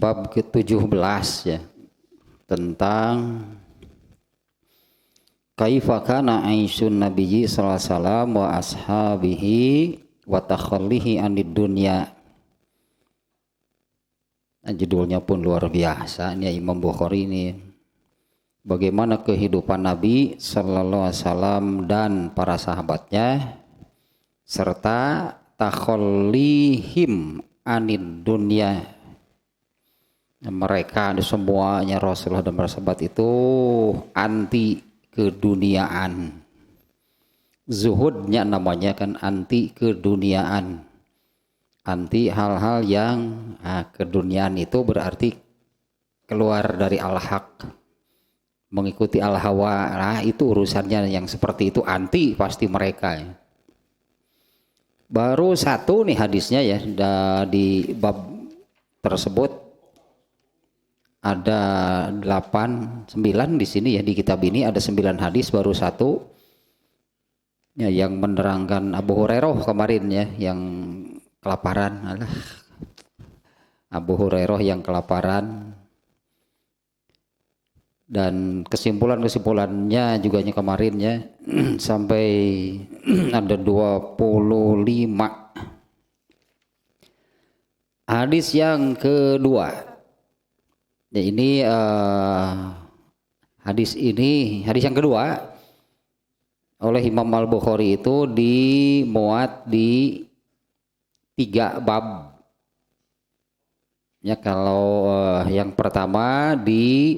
bab ke-17 ya, tentang kaifa kana aisyun nabiyyi sallallahu alaihi wasallam wa ashabihi wa takhallihi anid dunya. Nah, judulnya pun luar biasa ini Imam Bukhari ini. Bagaimana kehidupan Nabi sallallahu alaihi wasallam dan para sahabatnya serta takhallihim anid dunya. Mereka semuanya Rasulullah dan para sahabat itu anti keduniaan. Zuhudnya namanya kan anti keduniaan. Anti hal-hal yang keduniaan itu berarti keluar dari al-haq, mengikuti al-hawa. Nah, itu urusannya yang seperti itu anti pasti mereka ya. Baru satu nih hadisnya ya, di bab tersebut ada 8, 9 di sini ya, di kitab ini ada 9 hadis, baru satu ya yang menerangkan Abu Hurairah kemarin ya, yang kelaparan. Abu Hurairah yang kelaparan, dan kesimpulannya juga kemarin ya sampai ada 25 hadis. Yang kedua ya, ini hadis yang kedua oleh Imam Al-Bukhari itu dimuat di 3 bab ya. Kalau yang pertama di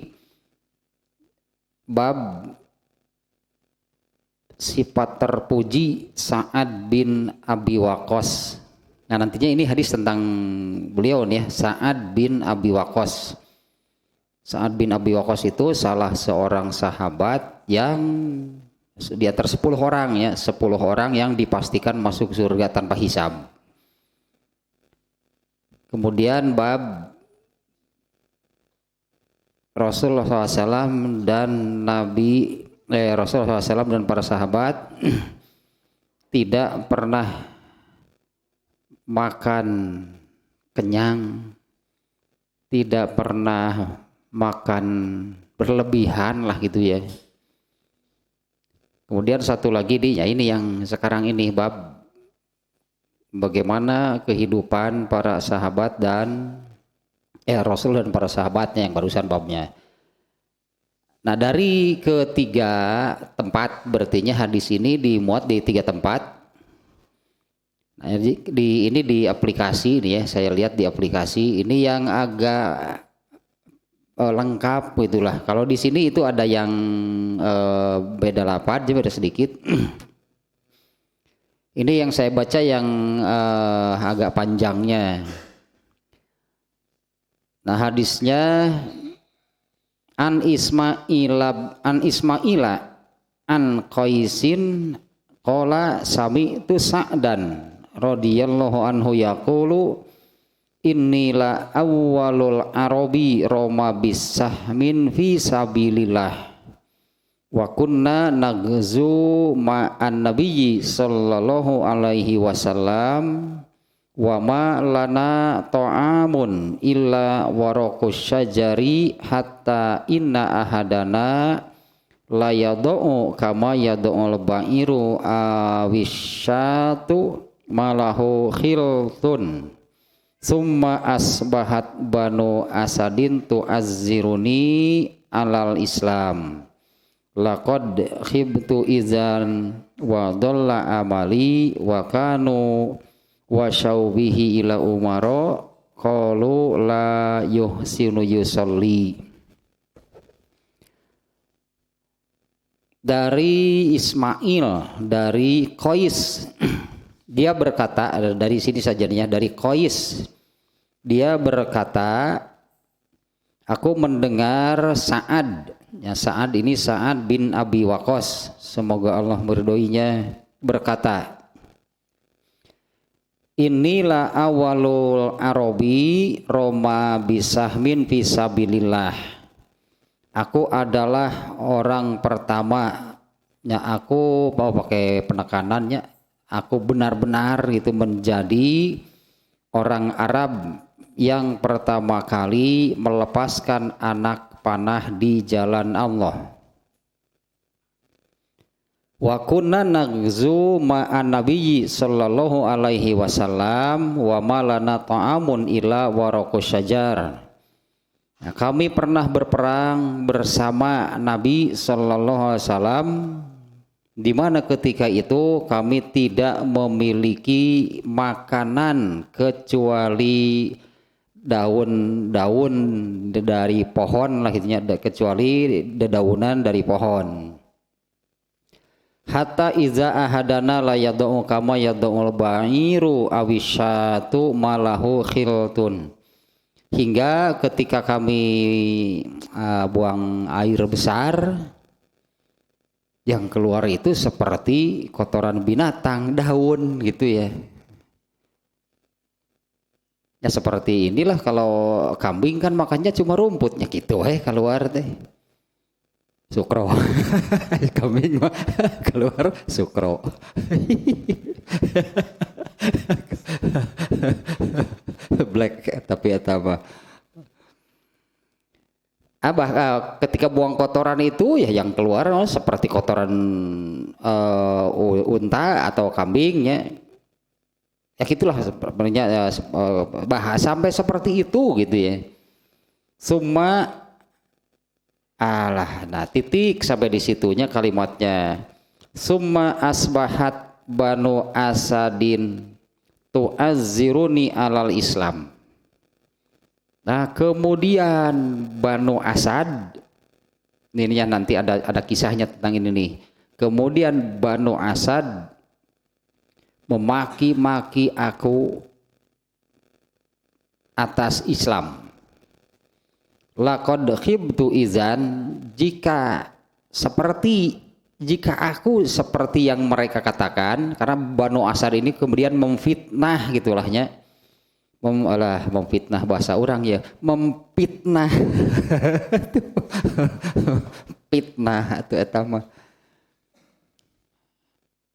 bab sifat terpuji Sa'ad bin Abi Waqqas. Nah, nantinya ini hadis tentang beliau nih ya, Sa'ad bin Abi Waqqas. Sa'ad bin Abi Waqqas itu salah seorang sahabat yang di antara 10 orang ya, 10 orang yang dipastikan masuk surga tanpa hisab. Kemudian bab Rasulullah SAW dan Rasulullah SAW dan para sahabat tidak pernah makan kenyang, tidak pernah makan berlebihan lah gitu ya. Kemudian satu lagi ya ini yang sekarang ini bab bagaimana kehidupan para sahabat dan Rasul dan para sahabatnya, yang barusan babnya. Nah, dari ketiga tempat berarti hadis ini dimuat di 3 tempat. Nah, ini di aplikasi ini ya, saya lihat di aplikasi ini yang agak lengkap itulah. Kalau di sini itu ada yang beda lapar, jadi beda sedikit. Ini yang saya baca yang agak panjangnya. Nah, hadisnya an Ismaila an Qaisin qala sami'tu Sa'dan radhiyallahu anhu yaqulu inni la awwalul arabi roma bisahmin fi sabilillah wa kunna nagzu ma'an nabiyyi sallallahu alaihi wasallam wa ma lana ta'amun illa waraqus syajari hatta inna ahadana la yad'u kama yad'ul ba'iru awisyatu malahu khiltun summa asbahat banu asadin tu'azziruni alal islam laqad khibtu izan wa dhalla amali wa kanu wa syaubihi ila umaro qalu la yuhsinu yusalli. Dari Ismail dari Qais, dia berkata, dari sini saja nih ya, dari Qais dia berkata, aku mendengar Sa'ad ya, Sa'ad ini Sa'ad bin Abi Waqqas, semoga Allah meridhoinya, berkata, inilah awalul arabi roma bisahmin fisabilillah. Aku adalah orang pertama ya, aku mau pakai penekanannya, aku benar-benar itu menjadi orang Arab yang pertama kali melepaskan anak panah di jalan Allah. Wa kunna nagzu ma'an nabiyyi sallallahu alaihi wasallam wa malana ta'amun ila waraqus syajar. Nah, kami pernah berperang bersama Nabi sallallahu alaihi wasallam, di mana ketika itu kami tidak memiliki makanan kecuali daun-daun dari pohon lah, kecuali dedaunan dari pohon. Hatta iza ahadana la yad'u kama yad'ul ba'iru awisyatu malahu khiltun. Hingga ketika kami buang air besar, yang keluar itu seperti kotoran binatang, daun gitu ya. Ya seperti inilah kalau kambing kan makannya cuma rumputnya gitu keluar teh. Sukro. Kambing mah keluar sukro. Black tapi apa? Ketika buang kotoran itu ya yang keluar seperti kotoran unta atau kambingnya. Ya gitulah sebenarnya bahasa sampai seperti itu gitu ya. Nah titik sampai di situnya kalimatnya. Summa asbahat banu asadin tu'azziruni alal Islam. Nah kemudian Banu Asad, ini ya nanti ada kisahnya tentang ini nih. Kemudian Banu Asad memaki-maki aku atas Islam. Laqad khibtu izan, jika aku seperti yang mereka katakan, karena Banu Asad ini kemudian memfitnah gitulahnya. Memfitnah bahasa orang ya, memfitnah. Fitnah itu etama.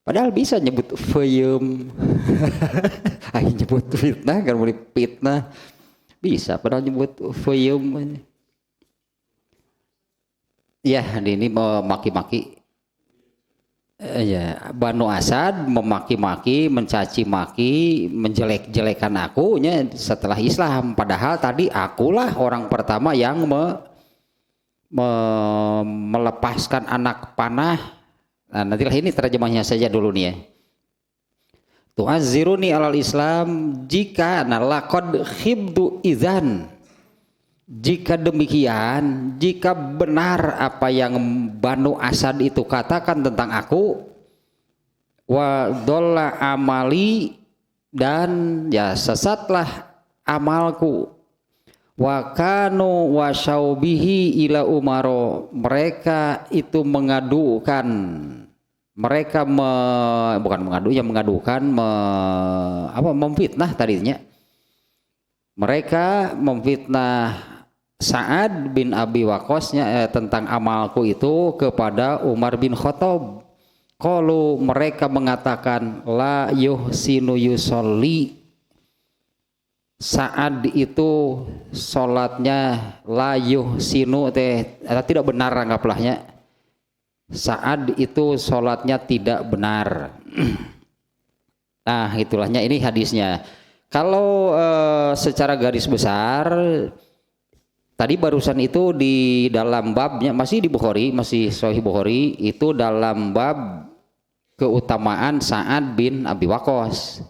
Padahal bisa nyebut feyem. Ayo nyebut fitnah kan boleh fitnah. Bisa padahal nyebut feyem. Ya, ini memaki-maki. Ya, Banu Asad memaki-maki, mencaci maki, menjelek-jelekan akunya setelah Islam. Padahal tadi akulah orang pertama yang melepaskan anak panah. Nah, nantilah ini terjemahnya saja dulu nih ya. Tu'azziruni alal Islam jika laqad khibtu idzan. Jika demikian, jika benar apa yang Banu Asad itu katakan tentang aku, wa dolla amali, dan ya sesatlah amalku, wa kanu wa syaubihi ila umaro, mereka itu mengadukan, mereka memfitnah tadinya, mereka memfitnah Sa'ad bin Abi Waqqasnya tentang amalku itu kepada Umar bin Khattab. Kalau mereka mengatakan la yuhsinu yusolli, Sa'ad itu sholatnya la yuhsinu tidak benar, anggaplahnya Sa'ad itu sholatnya tidak benar. Nah itulahnya ini hadisnya. Kalau secara garis besar tadi barusan itu di dalam babnya masih di Bukhari, masih Sahih Bukhari, itu dalam bab keutamaan Sa'ad bin Abi Waqqas.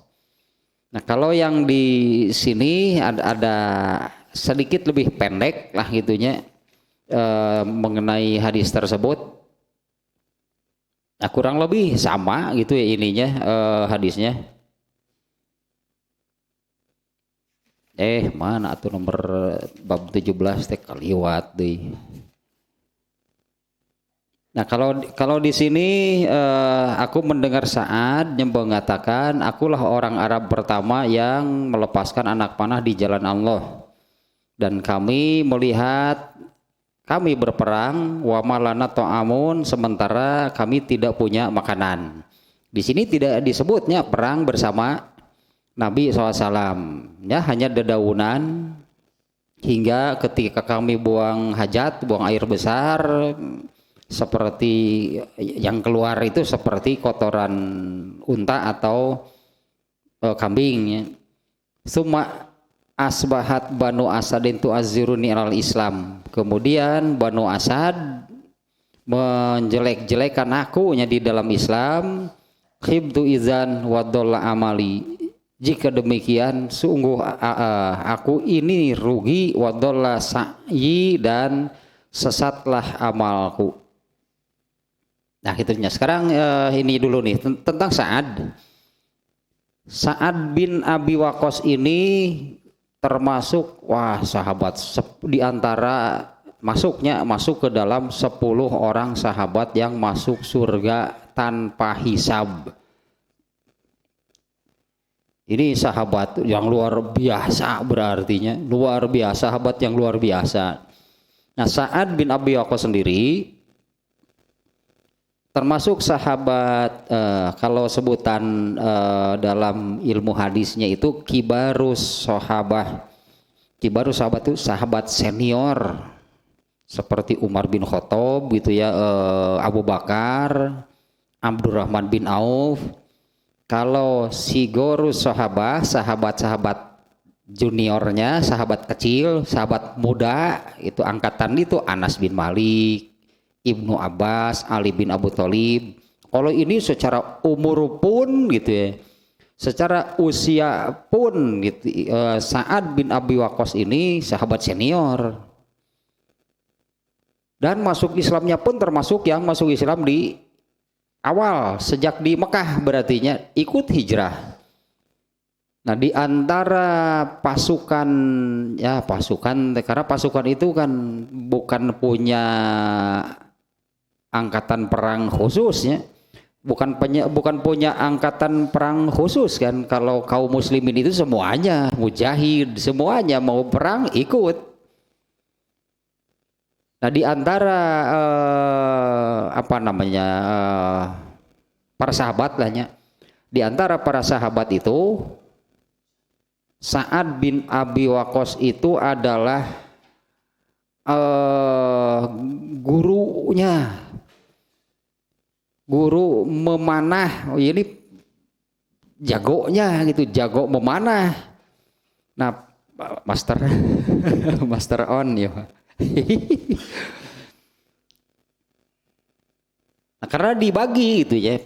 Nah, kalau yang di sini ada sedikit lebih pendek lah gitunya mengenai hadis tersebut. Nah, kurang lebih sama gitu ya ininya hadisnya. Mana tuh nomor bab 17 teh kaliwat deh. Nah, kalau di sini aku mendengar Sa'ad yang mengatakan, akulah orang Arab pertama yang melepaskan anak panah di jalan Allah, dan kami melihat kami berperang wa malana ta'amun, sementara kami tidak punya makanan. Di sini tidak disebutnya perang bersama Nabi SAW. Ya, hanya dedaunan hingga ketika kami buang hajat, buang air besar, seperti yang keluar itu seperti kotoran unta atau kambing. Ya. Summa asbahat Banu Asadin tu'azziruni alal Islam. Kemudian Banu Asad menjelek-jelekan aku nya di dalam Islam. Khibtu izan wa dhalla amali. Jika demikian sungguh aku ini rugi, wa dhalla sa'yi, dan sesatlah amalku. Nah, gitunya. Sekarang ini dulu nih tentang Sa'ad. Sa'ad bin Abi Waqqas ini termasuk sahabat di antara masuk ke dalam 10 orang sahabat yang masuk surga tanpa hisab. Ini sahabat yang luar biasa, berartinya luar biasa, sahabat yang luar biasa. Nah, Sa'ad bin Abi Waqqas sendiri termasuk sahabat, kalau sebutan dalam ilmu hadisnya itu kibarus sahabah. Kibarus sahabat itu sahabat senior seperti Umar bin Khattab gitu ya, Abu Bakar, Abdurrahman bin Auf. Kalau sigorus sahabah, sahabat-sahabat juniornya, sahabat kecil, sahabat muda, itu angkatan itu Anas bin Malik, Ibnu Abbas, Ali bin Abu Thalib. Kalau ini secara umur pun gitu ya, secara usia pun gitu, Sa'ad bin Abi Waqqas ini sahabat senior. Dan masuk Islamnya pun termasuk yang masuk Islam di awal, sejak di Mekah, berartinya ikut hijrah. Nah, di antara pasukan karena pasukan itu kan bukan punya angkatan perang khususnya, bukan punya angkatan perang khusus kan. Kalau kaum muslimin itu semuanya mujahid, semuanya mau perang ikut. Nah, di antara para sahabat lahnya, di antara para sahabat itu Sa'ad bin Abi Waqqas itu adalah gurunya, guru memanah. Ini jagonya gitu, jago memanah. Nah, master master on ya. Nah, karena dibagi gitu ya,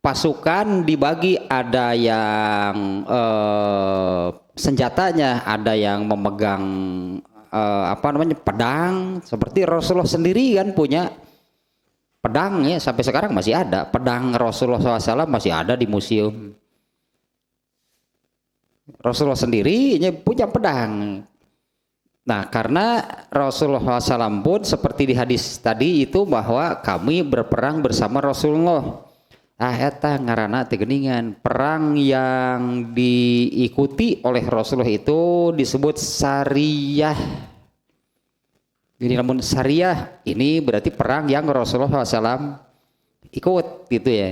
pasukan dibagi, ada yang senjatanya, ada yang memegang pedang, seperti Rasulullah sendiri kan punya pedang ya, sampai sekarang masih ada pedang Rasulullah SAW, masih ada di museum. Rasulullah sendiri punya pedang. Nah, karena Rasulullah SAW pun seperti di hadis tadi itu bahwa kami berperang bersama Rasulullah. Eta ngarana tegeningan, perang yang diikuti oleh Rasulullah itu disebut sariyah. Jadi namun sariyah ini berarti perang yang Rasulullah SAW ikut gitu ya.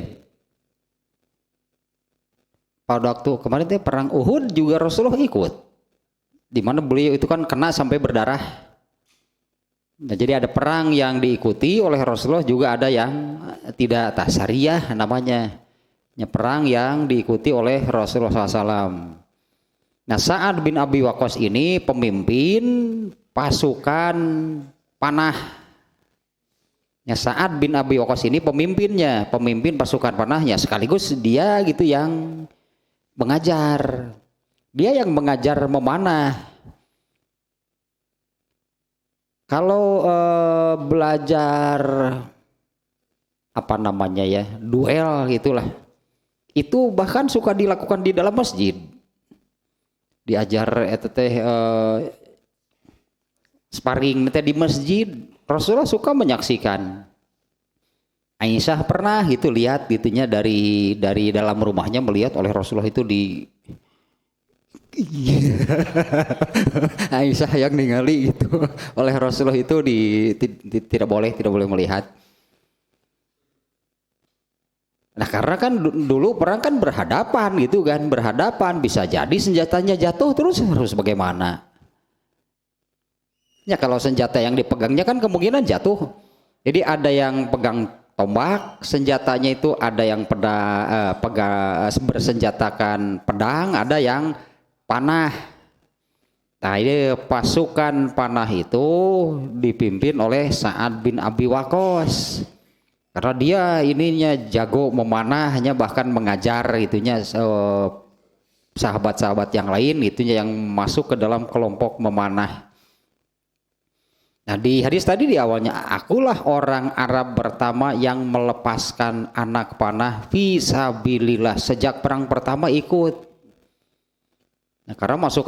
Pada waktu kemarin itu perang Uhud juga Rasulullah ikut, di mana beliau itu kan kena sampai berdarah. Nah, jadi ada perang yang diikuti oleh Rasulullah, juga ada yang tidak, tasariyah namanya, perang yang diikuti oleh Rasulullah SAW. Nah, Sa'ad bin Abi Waqqas ini pemimpin pasukan panah. Ya, Sa'ad bin Abi Waqqas ini pemimpinnya, pemimpin pasukan panahnya, sekaligus dia gitu yang mengajar. Dia yang mengajar memanah. Kalau belajar duel gitulah, itu bahkan suka dilakukan di dalam masjid. Diajar sparring di masjid. Rasulullah suka menyaksikan. Aisyah pernah gitu lihat gitunya dari dalam rumahnya, melihat oleh Rasulullah itu di Aisyah yang ningali gitu oleh Rasulullah itu di, tidak boleh melihat. Nah karena kan dulu perang kan berhadapan gitu kan, berhadapan, bisa jadi senjatanya jatuh terus harus bagaimana? Ya kalau senjata yang dipegangnya kan kemungkinan jatuh. Jadi ada yang pegang tombak, senjatanya itu ada yang bersenjatakan pedang, ada yang panah. Nah ini pasukan panah itu dipimpin oleh Sa'ad bin Abi Waqqas. Karena dia ininya jago memanahnya, bahkan mengajar itunya sahabat-sahabat yang lain itunya yang masuk ke dalam kelompok memanah. Nah di hadis tadi di awalnya, akulah orang Arab pertama yang melepaskan anak panah fisabilillah, sejak perang pertama ikut. Nah, karena masuk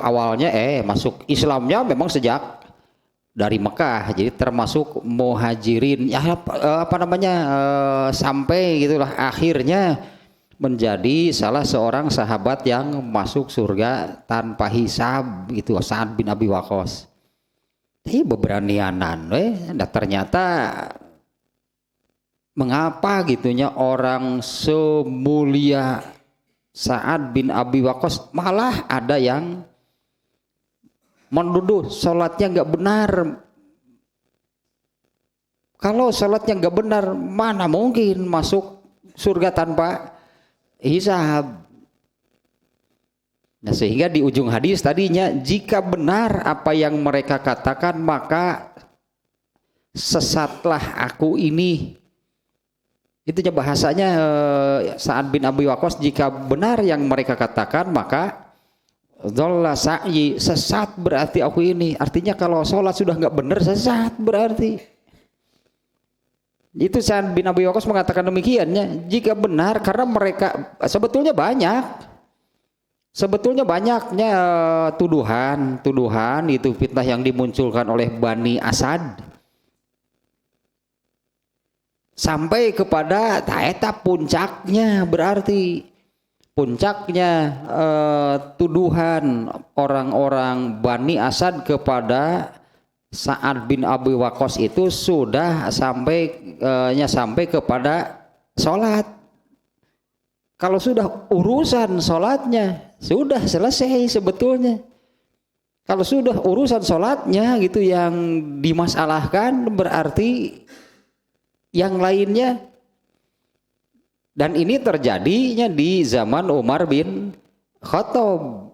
Islamnya memang sejak dari Mekah, jadi termasuk muhajirin ya sampai gitulah akhirnya menjadi salah seorang sahabat yang masuk surga tanpa hisab gitu, Sa'ad bin Abi Waqqas. Tapi beberanianan nah ternyata mengapa gitunya orang semulia Sa'ad bin Abi Waqqas malah ada yang menuduh sholatnya nggak benar. Kalau sholatnya nggak benar, mana mungkin masuk surga tanpa hisab. Nah sehingga di ujung hadis tadinya, jika benar apa yang mereka katakan maka sesatlah aku ini. Itunya bahasanya Sa'ad bin Abi Waqqas, jika benar yang mereka katakan maka dhalla sa'yi, sesat berarti aku ini. Artinya kalau sholat sudah nggak benar, sesat berarti. Itu Sa'ad bin Abi Waqqas mengatakan demikiannya, jika benar, karena mereka sebetulnya banyaknya tuduhan itu fitnah yang dimunculkan oleh Bani Asad sampai kepada taeta puncaknya, berarti puncaknya tuduhan orang-orang Bani Asad kepada Sa'ad bin Abi Waqqas itu sudah sampai kepada sholat. Kalau sudah urusan sholatnya sudah selesai sebetulnya. Kalau sudah urusan sholatnya gitu yang dimasalahkan, berarti yang lainnya. Dan ini terjadinya di zaman Umar bin Khattab,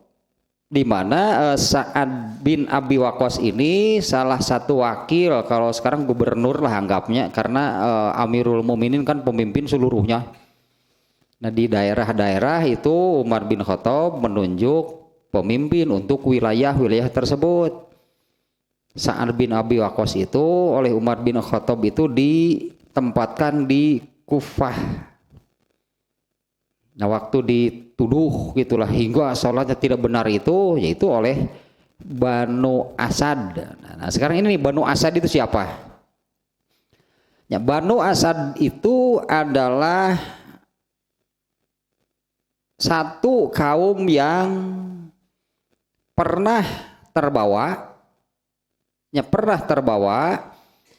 di mana Sa'ad bin Abi Waqqas ini salah satu wakil, kalau sekarang gubernur lah anggapnya, karena Amirul Mukminin kan pemimpin seluruhnya. Nah di daerah-daerah itu Umar bin Khattab menunjuk pemimpin untuk wilayah-wilayah tersebut. Sa'ad bin Abi Waqqas itu oleh Umar bin Khattab itu ditempatkan di Kufah. Nah waktu dituduh gitulah hingga sholatnya tidak benar itu, yaitu oleh Banu Asad. Nah sekarang ini Banu Asad itu siapa? Ya, Banu Asad itu adalah satu kaum yang pernah terbawa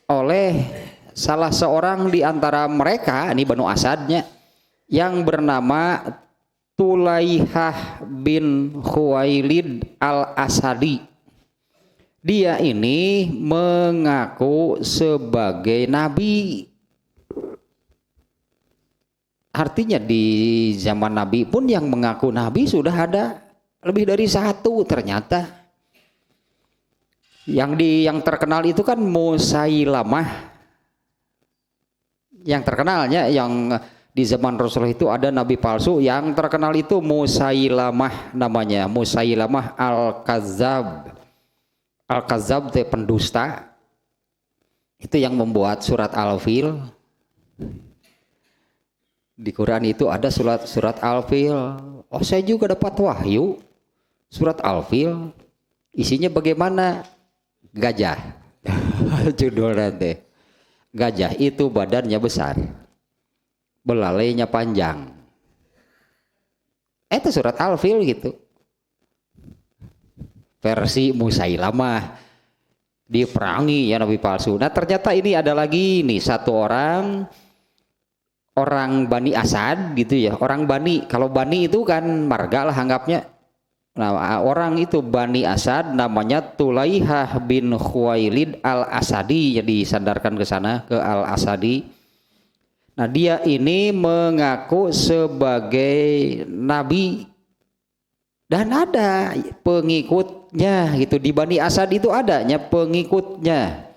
oleh salah seorang di antara mereka, ini Banu Asadnya, yang bernama Tulaihah bin Khuwailid al-Asadi. Dia ini mengaku sebagai nabi. Artinya di zaman Nabi pun yang mengaku Nabi sudah ada lebih dari satu ternyata. Yang terkenal itu kan Musailamah. Yang terkenalnya yang di zaman Rasulullah itu ada Nabi palsu, yang terkenal itu Musailamah namanya. Musailamah al-Kazzab. Al-Kazzab itu pendusta. Itu yang membuat surat Al-Fil. Di Quran itu ada surat Al-Fil. Oh saya juga dapat wahyu surat Al-Fil. Isinya bagaimana? Gajah. Judul nanti. Gajah itu badannya besar, belalainya panjang. Itu surat Al-Fil gitu. Versi Musailamah. Diperangi ya Nabi palsu. Nah ternyata ini ada lagi nih satu orang orang Bani Asad gitu ya. Orang Bani, kalau Bani itu kan marga lah anggapnya. Nah, orang itu Bani Asad namanya Tulaihah bin Khuwailid al-Asadi, jadi disandarkan ke sana ke al-Asadi. Nah, dia ini mengaku sebagai nabi dan ada pengikutnya gitu. Di Bani Asad itu adanya pengikutnya.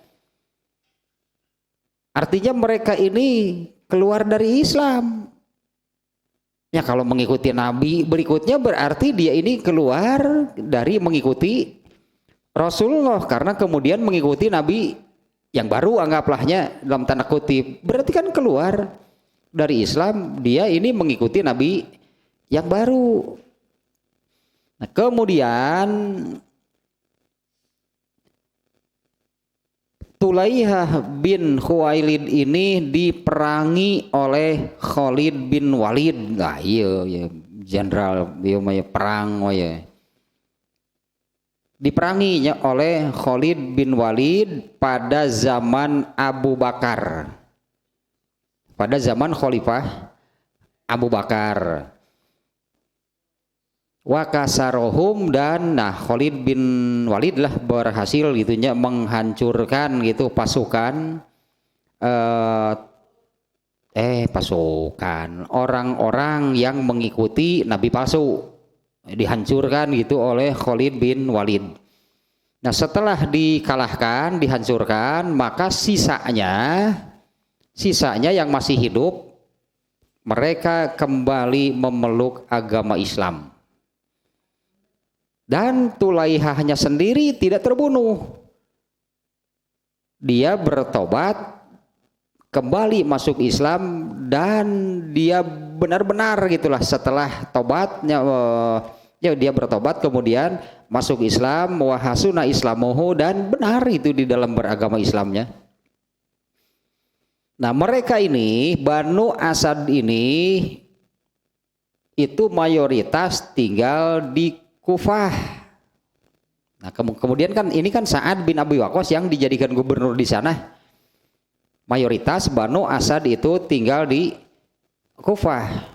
Artinya mereka ini keluar dari Islam. Ya kalau mengikuti nabi berikutnya berarti dia ini keluar dari mengikuti Rasulullah karena kemudian mengikuti nabi yang baru anggaplahnya dalam tanda kutip. Berarti kan keluar dari Islam, dia ini mengikuti nabi yang baru. Nah, kemudian Tulaihah bin Khuwailid ini diperangi oleh Khalid bin Walid. Nah iya ya jenderal dia mah perang ya. Diperanginya oleh Khalid bin Walid pada zaman Abu Bakar. Pada zaman Khalifah Abu Bakar. Wa kasarohum dan nah Khalid bin Walid lah berhasil gitunya menghancurkan gitu pasukan pasukan orang-orang yang mengikuti nabi palsu, dihancurkan gitu oleh Khalid bin Walid. Nah setelah dikalahkan dihancurkan maka sisanya yang masih hidup mereka kembali memeluk agama Islam. Dan Tulaihahnya sendiri tidak terbunuh. Dia bertobat, kembali masuk Islam dan dia benar-benar gitulah setelah tobatnya ya dia bertobat kemudian masuk Islam wa hasuna islamuhu dan benar itu di dalam beragama Islamnya. Nah, mereka ini Banu Asad ini itu mayoritas tinggal di Kufah. Nah, kemudian kan ini kan Sa'ad bin Abi Waqqas yang dijadikan gubernur di sana. Mayoritas Banu Asad itu tinggal di Kufah.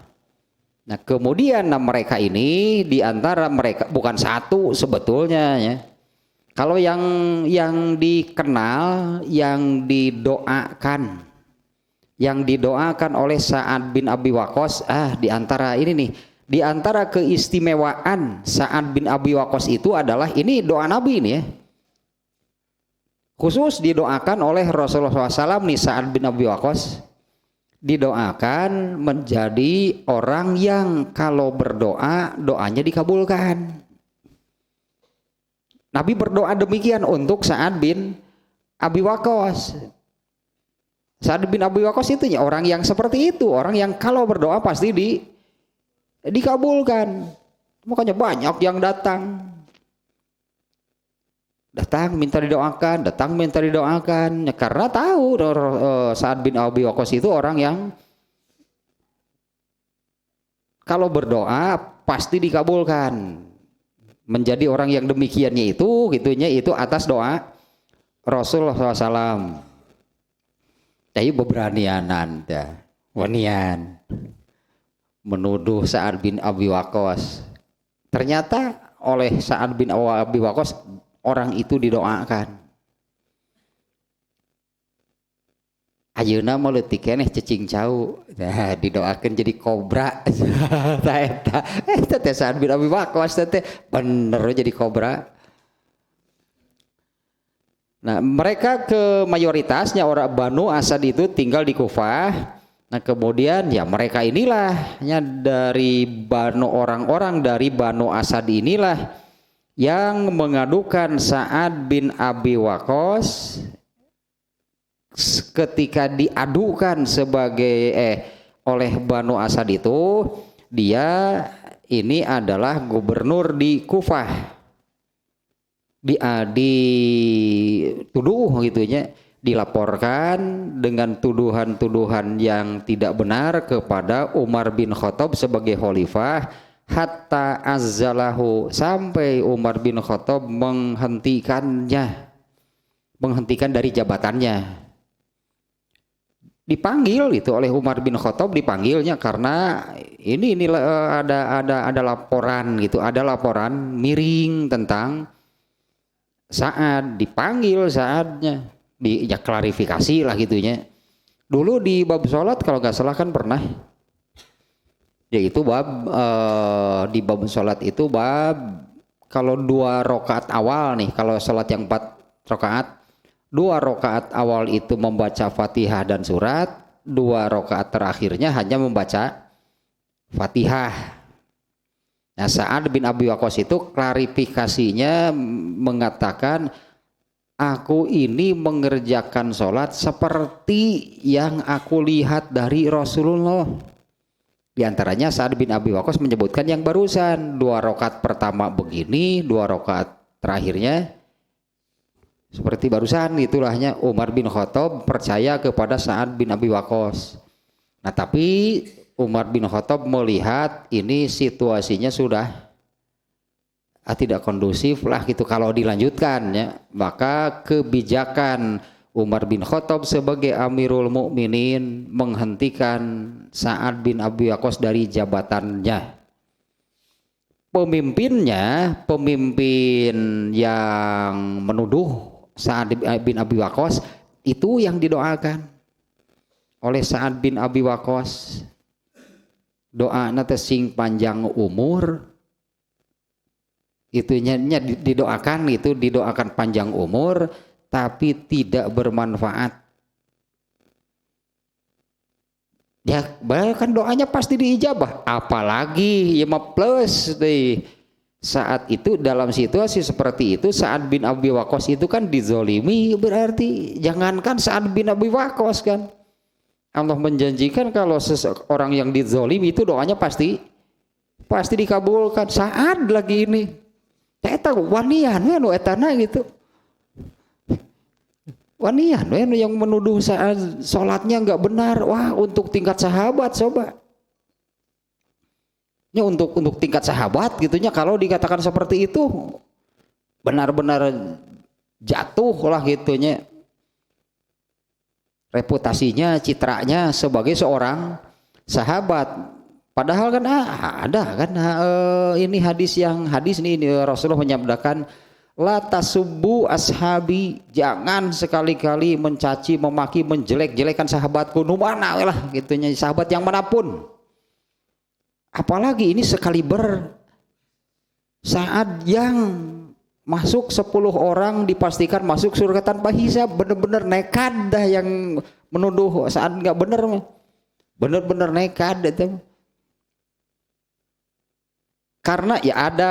Nah, kemudian mereka ini di antara mereka bukan satu sebetulnya ya. Kalau yang dikenal, yang didoakan oleh Sa'ad bin Abi Waqqas, di antara ini nih. Di antara keistimewaan Sa'ad bin Abi Waqqas itu adalah ini doa Nabi ini ya. Khusus didoakan oleh Rasulullah SAW nih Sa'ad bin Abi Waqqas. Didoakan menjadi orang yang kalau berdoa, doanya dikabulkan. Nabi berdoa demikian untuk Sa'ad bin Abi Waqqas. Sa'ad bin Abi Waqqas itu ya orang yang seperti itu. Orang yang kalau berdoa pasti dikabulkan. Makanya banyak yang datang minta didoakan ya, karena tahu Sa'ad bin Abi Waqqas itu orang yang kalau berdoa pasti dikabulkan. Menjadi orang yang demikiannya itu gitunya itu atas doa Rasulullah SAW. Tapi beberanianan ya, wanian menuduh Sa'ad bin Abi Waqqas. Ternyata oleh Sa'ad bin Abi Waqqas orang itu didoakan. Ayeuna mah leutik keneh cacing cau. Nah, didoakan jadi kobra. Eta teh Sa'ad bin Abi Waqqas teh bener jadi kobra. Nah, mereka ke mayoritasnya orang Banu Asad itu tinggal di Kufah. Nah kemudian ya mereka inilah ya dari orang-orang dari Banu Asad inilah yang mengadukan Sa'ad bin Abi Waqqas ketika diadukan sebagai oleh Banu Asad itu dia ini adalah gubernur di Kufah dituduh gitunya dilaporkan dengan tuduhan-tuduhan yang tidak benar kepada Umar bin Khattab sebagai khalifah hatta azzalahu sampai Umar bin Khattab menghentikan dari jabatannya dipanggil itu oleh Umar bin Khattab, dipanggilnya karena ini ada laporan gitu, ada laporan miring tentang Sa'ad, dipanggil Sa'adnya, ya klarifikasi lah gitunya. Dulu di bab sholat kalau nggak salah kan pernah, yaitu bab di bab sholat itu bab kalau 2 rakaat awal nih, kalau sholat yang 4 rakaat, 2 rakaat awal itu membaca Fatihah dan surat, 2 rakaat terakhirnya hanya membaca Fatihah. Nah, Sa'ad bin Abi Waqqas itu klarifikasinya mengatakan, aku ini mengerjakan sholat seperti yang aku lihat dari Rasulullah. Di antaranya Sa'ad bin Abi Waqqas menyebutkan yang barusan, 2 rakaat pertama begini, 2 rakaat terakhirnya seperti barusan. Itulahnya Umar bin Khattab percaya kepada Sa'ad bin Abi Waqqas. Nah, tapi Umar bin Khattab melihat ini situasinya sudah tidak kondusif lah gitu kalau dilanjutkan ya. Maka kebijakan Umar bin Khattab sebagai Amirul Mukminin menghentikan Sa'ad bin Abi Waqqas dari jabatannya. Pemimpin yang menuduh Sa'ad bin Abi Waqqas itu yang didoakan oleh Sa'ad bin Abi Waqqas. Doana teh sing panjang umur, itunya didoakan, itu didoakan panjang umur tapi tidak bermanfaat. Ya bahkan doanya pasti diijabah, apalagi ya plus deh. Saat itu dalam situasi seperti itu Sa'ad bin Abi Waqqas itu kan dizolimi, berarti jangankan Sa'ad bin Abi Waqqas kan, Allah menjanjikan kalau seseorang yang dizolimi itu doanya pasti dikabulkan. Sa'ad lagi ini eta wanian we nu etana gitu, wanian we yang menuduh Sa'ad salatnya enggak benar. Wah, untuk tingkat sahabat coba. Ya untuk tingkat sahabat gitunya kalau dikatakan seperti itu benar-benar jatuh lah gitunya reputasinya, citranya sebagai seorang sahabat. Padahal kan ada kan ini hadis ini Rasulullah menyabdakan, la tasubbu ashabi, jangan sekali-kali mencaci, memaki, menjelek-jelekan sahabatku, numana lah gitunya, sahabat yang manapun. Apalagi ini sekaliber Sa'ad yang masuk 10 orang dipastikan masuk surga tanpa hisab, bener-bener nekat dah yang menuduh Sa'ad nggak bener, bener-bener nekat itu. Karena ya ada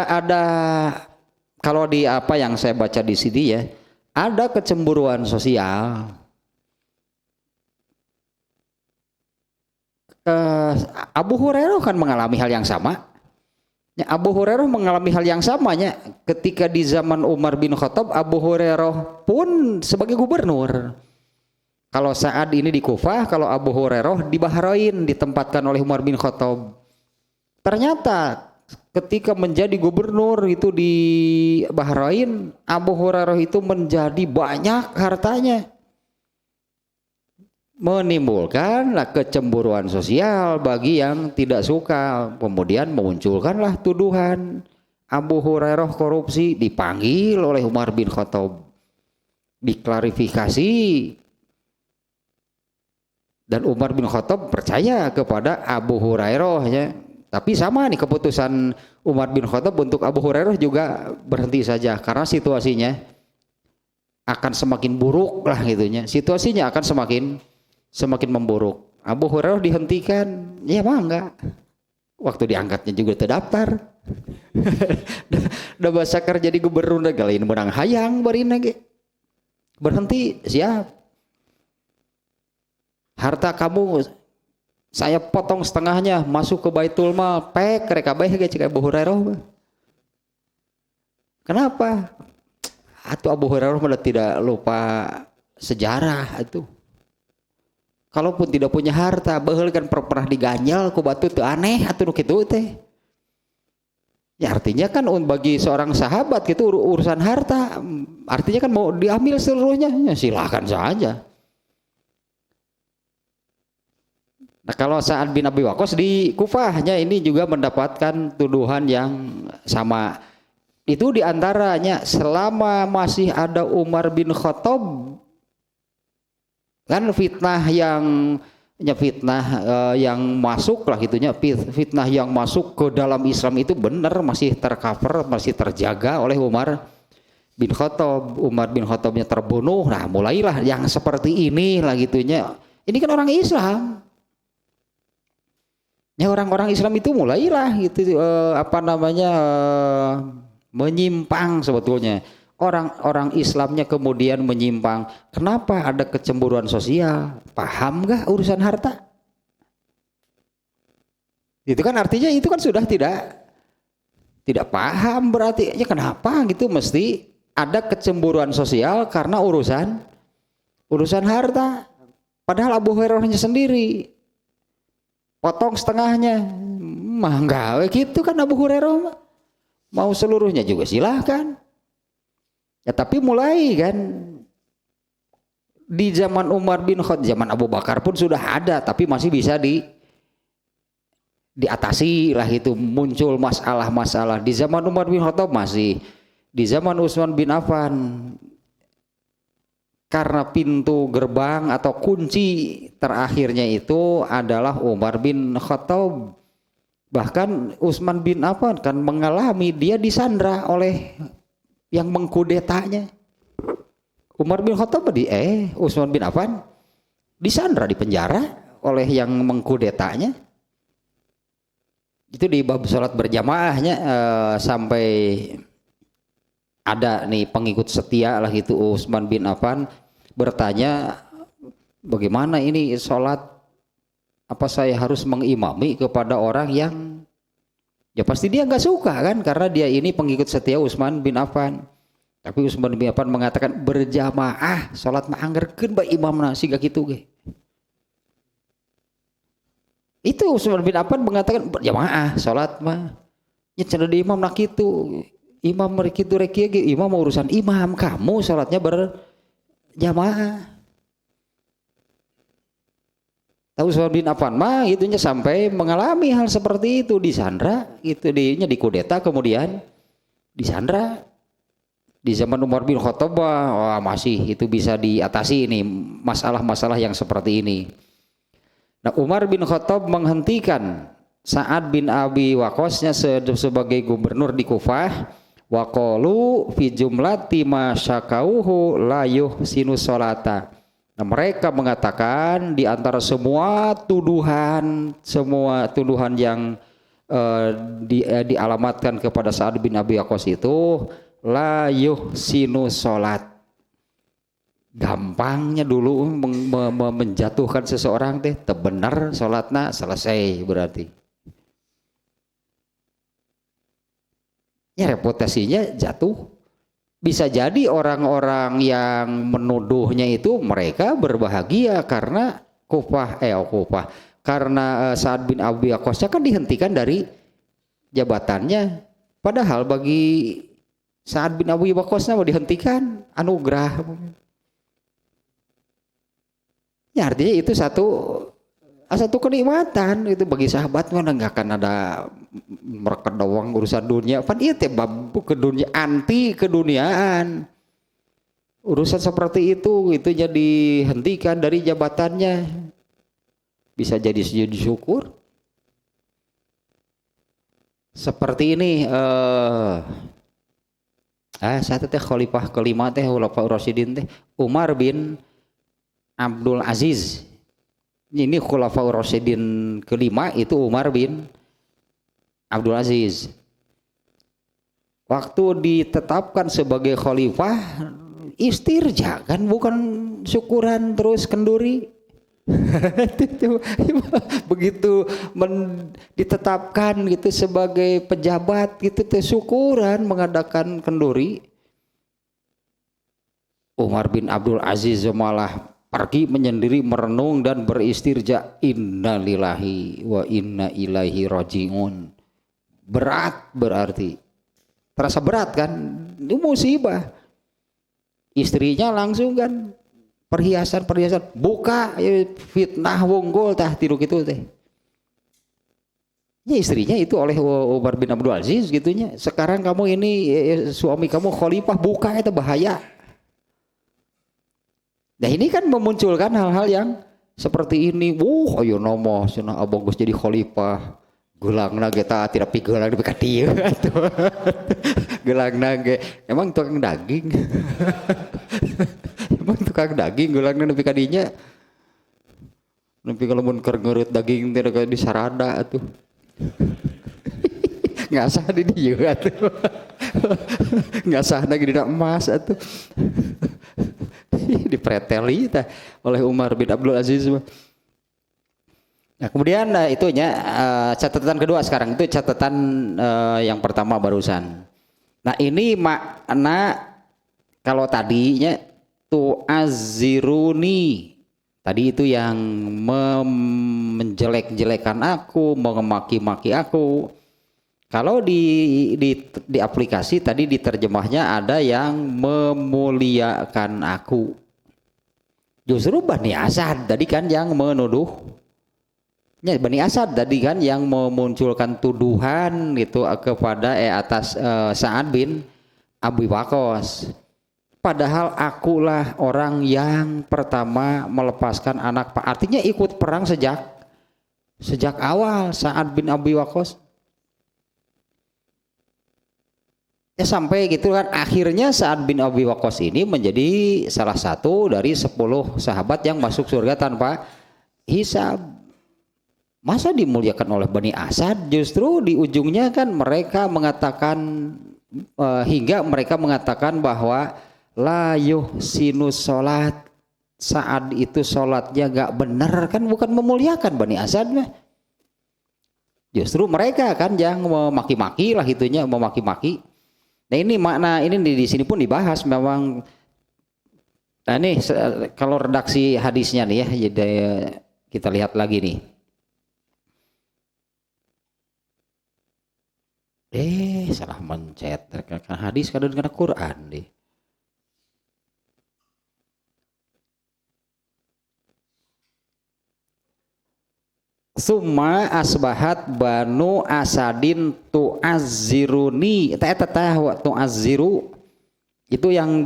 kalau di apa yang saya baca di sini ya, ada kecemburuan sosial. Abu Hurairah kan mengalami hal yang sama. Ya, Abu Hurairah mengalami hal yang samanya ketika di zaman Umar bin Khattab. Abu Hurairah pun sebagai gubernur. Kalau Sa'ad ini di Kufah, kalau Abu Hurairah di Bahrain ditempatkan oleh Umar bin Khattab. Ternyata ketika menjadi gubernur itu di Bahrain, Abu Hurairah itu menjadi banyak hartanya, menimbulkanlah kecemburuan sosial bagi yang tidak suka. Kemudian memunculkanlah tuduhan Abu Hurairah korupsi, dipanggil oleh Umar bin Khattab, diklarifikasi, dan Umar bin Khattab percaya kepada Abu Hurairah ya. Tapi sama nih keputusan Umar bin Khattab untuk Abu Hurairah juga berhenti saja karena situasinya akan semakin buruk lah gitunya, situasinya akan semakin memburuk. Abu Hurairah dihentikan, ya mangga. Waktu diangkatnya juga terdaftar. Udah basakar jadi gubernur galin menang hayang barina ge. Berhenti, siap. Harta kamu saya potong setengahnya, masuk ke Baitul Mal, pek rek kabeh ge cik Abu Hurairah. Kenapa? Atuh Abu Hurairah malah tidak lupa sejarah itu. Kalaupun tidak punya harta, baheul kan pernah diganjal ku batu teu aneh atuh nu kitu teh. Ya artinya kan bagi seorang sahabat gitu urusan harta, artinya kan mau diambil seluruhnya, ya silakan saja. Nah kalau Sa'ad bin Abi Waqqas di Kufahnya ini juga mendapatkan tuduhan yang sama. Itu diantaranya selama masih ada Umar bin Khattab, kan fitnah yang masuk lah gitunya, fitnah yang masuk ke dalam Islam itu benar masih tercover, masih terjaga oleh Umar bin Khattab. Umar bin Khattabnya terbunuh, nah mulailah yang seperti ini lah gitunya. Ini kan orang Islam. Ya orang-orang Islam itu mulailah gitu menyimpang sebetulnya. Orang-orang Islamnya kemudian menyimpang. Kenapa ada kecemburuan sosial? Paham gak urusan harta? Itu kan artinya itu kan sudah tidak paham, berarti ya kenapa gitu mesti ada kecemburuan sosial karena urusan harta. Padahal Abu Hurairahnya sendiri potong setengahnya, mah enggak gitu kan Abu Hurairah, mau seluruhnya juga silahkan. Ya tapi mulai kan di zaman Umar bin Khattab, zaman Abu Bakar pun sudah ada, tapi masih bisa diatasi lah itu, muncul masalah-masalah. Di zaman Umar bin Khattab masih, di zaman Utsman bin Affan karena pintu gerbang atau kunci terakhirnya itu adalah Umar bin Khattab. Bahkan Utsman bin Affan kan mengalami, dia disandra oleh yang mengkudetanya. Umar bin Khattab Utsman bin Affan disandra, di penjara oleh yang mengkudetanya. Itu di bab sholat berjamaahnya sampai ada nih pengikut setia lah gitu Utsman bin Affan bertanya, bagaimana ini sholat, apa saya harus mengimami kepada orang yang ya pasti dia nggak suka kan, karena dia ini pengikut setia Utsman bin Affan. Tapi Utsman bin Affan mengatakan berjamaah sholat mah anggerkeun bae imamna siga kitu ge. Itu Utsman bin Affan mengatakan berjamaah sholat mah nya cenah di imam nak kitu. Imam mereka itu reki, imam mau urusan imam, kamu sholatnya berjamaah. Tahu Utsman bin Affan mah itunya sampai mengalami hal seperti itu, disandra, itu dinya dikudeta kemudian disandra. Di zaman Umar bin Khattab masih itu bisa diatasi ini masalah-masalah yang seperti ini. Nah Umar bin Khattab menghentikan Sa'ad bin Abi Waqqasnya sebagai gubernur di Kufah. Waqalu fi jumlati ma syakauhu la yuhsinu sholata. Nah, mereka mengatakan di antara semua tuduhan yang dialamatkan kepada Sa'ad bin Abi Waqqas itu la yuhsinu sholat. Gampangnya dulu menjatuhkan seseorang teh benar sholatna selesai berarti. Ya reputasinya jatuh. Bisa jadi orang-orang yang menuduhnya itu mereka berbahagia karena karena Sa'ad bin Abi Waqqas kan dihentikan dari jabatannya. Padahal bagi Sa'ad bin Abi Waqqas mau dihentikan anugerah. Ya artinya itu satu kenikmatan itu bagi sahabat, mana nggak akan ada mereka doang urusan dunia. Pan iya teh babu ke dunia, anti keduniaan. Urusan seperti itu jadi hentikan dari jabatannya. Bisa jadi sujud syukur. Seperti ini satu teh khalifah kelima teh Khulafaur Rasyidin teh Umar bin Abdul Aziz. Ini Khulafaur Rasyidin kelima itu Umar bin Abdul Aziz. Waktu ditetapkan sebagai khalifah istirja kan, bukan syukuran terus kenduri. Begitu ditetapkan gitu sebagai pejabat gitu teh syukuran mengadakan kenduri. Umar bin Abdul Aziz malah pergi menyendiri merenung dan beristirja, innalillahi wa inna ilaihi rajiun. Berat berarti, terasa berat kan, ini musibah. Istrinya langsung kan perhiasan buka fitnah wunggul tah tiru gitu teh. Ya istrinya itu oleh Umar bin Abdul Aziz gitunya. Sekarang kamu ini suami kamu khalifah buka itu bahaya. Nah ini kan memunculkan hal-hal yang seperti ini. Ayo nomo cenah abang geus jadi khalifah. Gelangna kita tidak pigelang di ka dieu atuh. Gelangna ge emang tukang daging. Emang tukang daging gelangna nepi ka dinya. Nepi kalau mun keur ngeureut daging teh di sarada atuh. Ngasah di dieu atuh. Ngasah lagi dina emas atuh. Dipreteli tah oleh Umar bin Abdul Aziz. Nah, kemudian itunya catatan kedua sekarang itu catatan yang pertama barusan. Nah, ini makna kalau tadinya tu'azziruni. Tadi itu yang menjelek-jelekan aku, mengemaki-maki aku. Kalau di aplikasi tadi diterjemahnya ada yang memuliakan aku. Justru Bani Asad tadi kan yang menuduh. Ya, Bani Asad tadi kan yang memunculkan tuduhan itu kepada atas Sa'ad bin Abi Waqqas. Padahal akulah orang yang pertama melepaskan anak. Artinya ikut perang sejak awal Sa'ad bin Abi Waqqas. Ya sampai gitu kan akhirnya Sa'ad bin Abi Waqqas ini menjadi salah satu dari 10 sahabat yang masuk surga tanpa hisab. Masa dimuliakan oleh Bani Asad? Justru di ujungnya kan mereka mengatakan hingga mereka mengatakan bahwa la yuhsinus sholat, Sa'ad itu sholatnya gak benar, kan bukan memuliakan Bani Asad mah. Justru mereka kan yang memaki-maki lah itunya, memaki-maki. Nah ini makna ini di sini pun dibahas memang. Nah ini kalau redaksi hadisnya nih ya, jadi kita lihat lagi nih. Salah mencet karena hadis kadang kena Quran deh. Summa asbahat banu asadin tu'azziruni. Eta tu'azziru itu yang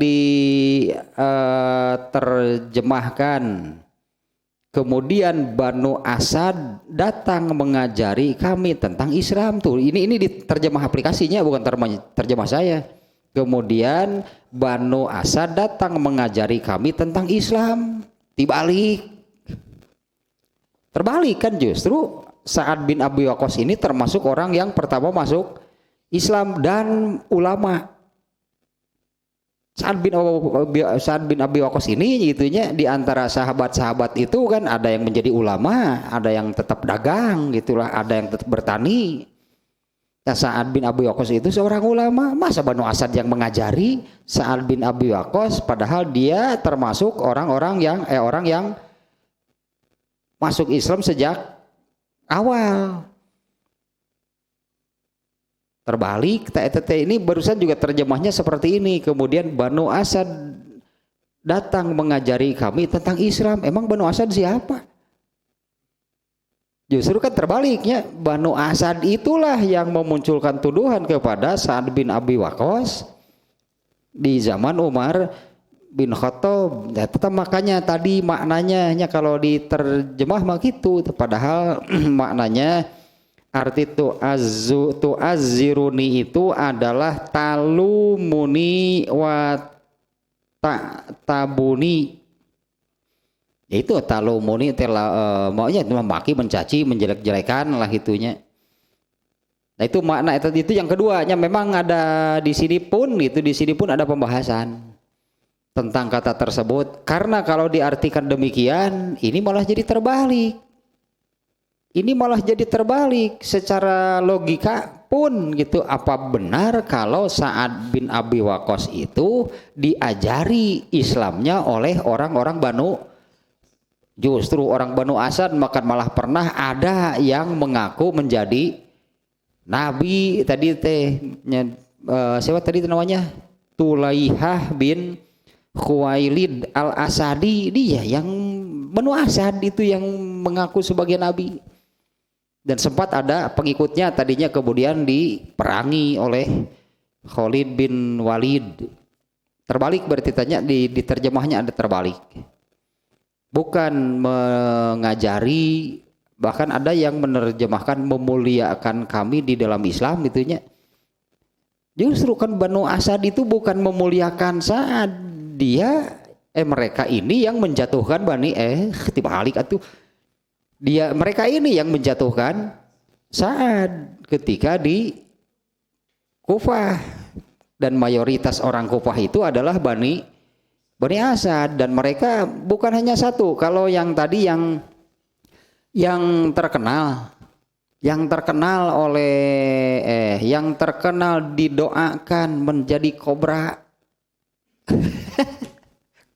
terjemahkan. Kemudian Banu Asad datang mengajari kami tentang Islam tuh. Ini diterjemah aplikasinya bukan terjemah saya. Kemudian Banu Asad datang mengajari kami tentang Islam. Terbalik kan justru Sa'ad bin Abi Waqqas ini termasuk orang yang pertama masuk Islam dan ulama. Sa'ad bin Abi Waqqas ini gitunya di antara sahabat-sahabat itu kan ada yang menjadi ulama, ada yang tetap dagang gitulah, ada yang tetap bertani. Nah, Sa'ad bin Abi Waqqas itu seorang ulama. Masa Banu Asad yang mengajari Sa'ad bin Abi Waqqas padahal dia termasuk orang yang masuk Islam sejak awal. Terbalik, ini barusan juga terjemahnya seperti ini. Kemudian Banu Asad datang mengajari kami tentang Islam. Emang Banu Asad siapa? Justru kan terbaliknya, Banu Asad itulah yang memunculkan tuduhan kepada Sa'ad bin Abi Waqqas di zaman Umar bin Khattab. Ya, tetap makanya tadi maknanya kalau diterjemah mah gitu, padahal maknanya arti tu'azziruni itu adalah talumuni wa tabuni. Itu talumuni maunya memaki, mencaci, menjelek-jelekan lah itunya. Nah itu makna itu yang keduanya. Memang ada di sini pun ada pembahasan tentang kata tersebut, karena kalau diartikan demikian ini malah jadi terbalik. Secara logika pun gitu, apa benar kalau Sa'ad bin Abi Waqqas itu diajari Islamnya oleh orang-orang justru orang Banu Asad, maka malah pernah ada yang mengaku menjadi nabi tadi siapa tadi namanya? Tulaihah bin Khuwailid al-Asadi, dia yang Banu Asad itu yang mengaku sebagai nabi. Dan sempat ada pengikutnya tadinya kemudian diperangi oleh Khalid bin Walid. Terbalik berarti tanya di terjemahnya ada terbalik. Bukan mengajari, bahkan ada yang menerjemahkan memuliakan kami di dalam Islam itunya. Justru kan Banu Asad itu bukan memuliakan Sa'ad, mereka ini yang menjatuhkan terbalik atuh. Mereka ini yang menjatuhkan Sa'ad ketika di Kufah. Dan mayoritas orang Kufah itu adalah Bani Asad, dan mereka bukan hanya satu. Kalau yang tadi yang terkenal didoakan menjadi kobra.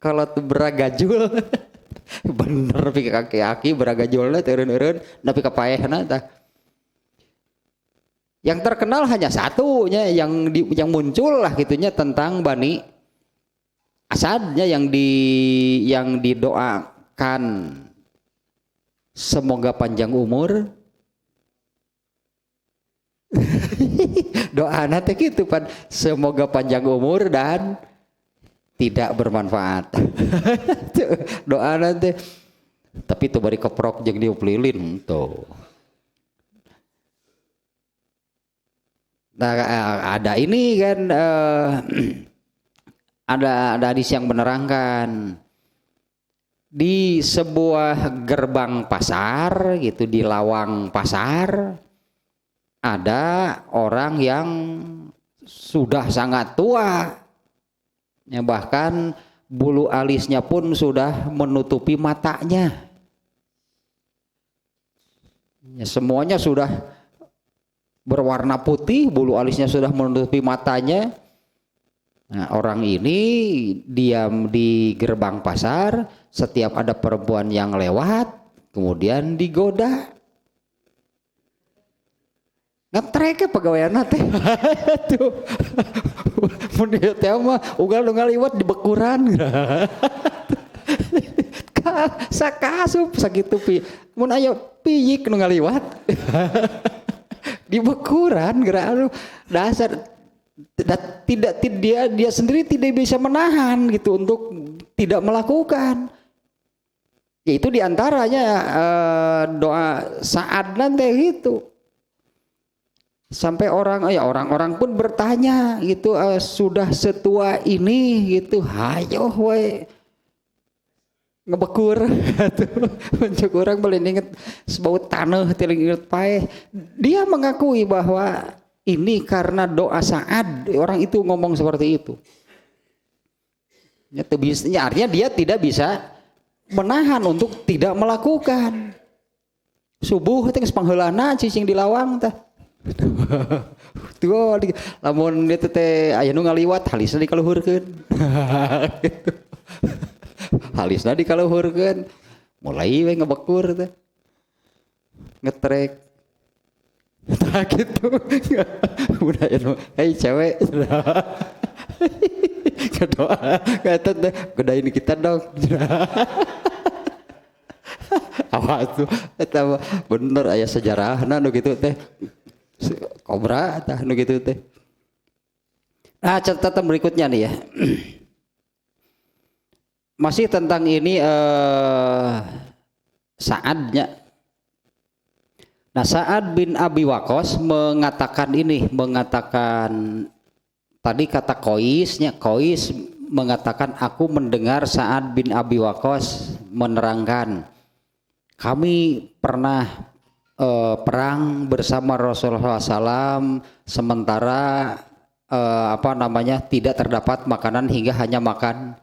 Kalau tuh beragajul bener pi kaki beragajulna teureun-eureun tapi kapaehna tah. Yang terkenal hanya satunya yang muncul lah gitunya tentang Bani Asadnya yang didoakan semoga panjang umur. Doa nanti gitu pan, semoga panjang umur dan tidak bermanfaat. Doa nanti tapi itu bari keprok jeung diup lilin tuh. Nah, ada ini kan ada hadis yang menerangkan di sebuah gerbang pasar gitu, di lawang pasar ada orang yang sudah sangat tua ya, bahkan bulu alisnya pun sudah menutupi matanya ya, semuanya sudah berwarna putih, bulu alisnya sudah menutupi matanya. Nah, orang ini diam di gerbang pasar, setiap ada perempuan yang lewat, kemudian digoda. Ngetrek pegawaian teh. Tuh. Mun dia teh mah ugal ngaliwat di bekuran. Sakasup sakitu pi. Mun aya piyik nu ngaliwat. Di bekuran gerak dasar dia sendiri tidak bisa menahan gitu untuk tidak melakukan. Itu diantaranya doa Sa'ad nanti gitu. Sampai orang-orang pun bertanya gitu, sudah setua ini gitu, hayo we ngebekur tuh mencuk orang boleh inget sebau tanah tiling inget paeh. Dia mengakui bahwa ini karena doa Sa'ad, orang itu ngomong seperti itu. Artinya dia tidak bisa menahan untuk tidak melakukan. Subuh teh geus pangheulana cicing di lawang teh. Tuh lamun itu teh aya nu ngaliwat halisna dikaluhurkeun. Gitu. Halisna dikaluhurkeun, mulai we ngebekur teh. Ngetrek. Tah gitu. Udah anu, hei cewek. Kedoa, kata teh, godain kita dong. Awas tuh, eta bener aya sejarahna nu kitu teh. Kobra tah nu kitu teh. Nah, catatan berikutnya nih ya. Masih tentang ini Sa'adnya. Nah, Sa'ad bin Abi Waqqas mengatakan tadi kata Qais mengatakan aku mendengar Sa'ad bin Abi Waqqas menerangkan kami pernah perang bersama Rasulullah SAW sementara tidak terdapat makanan hingga hanya makan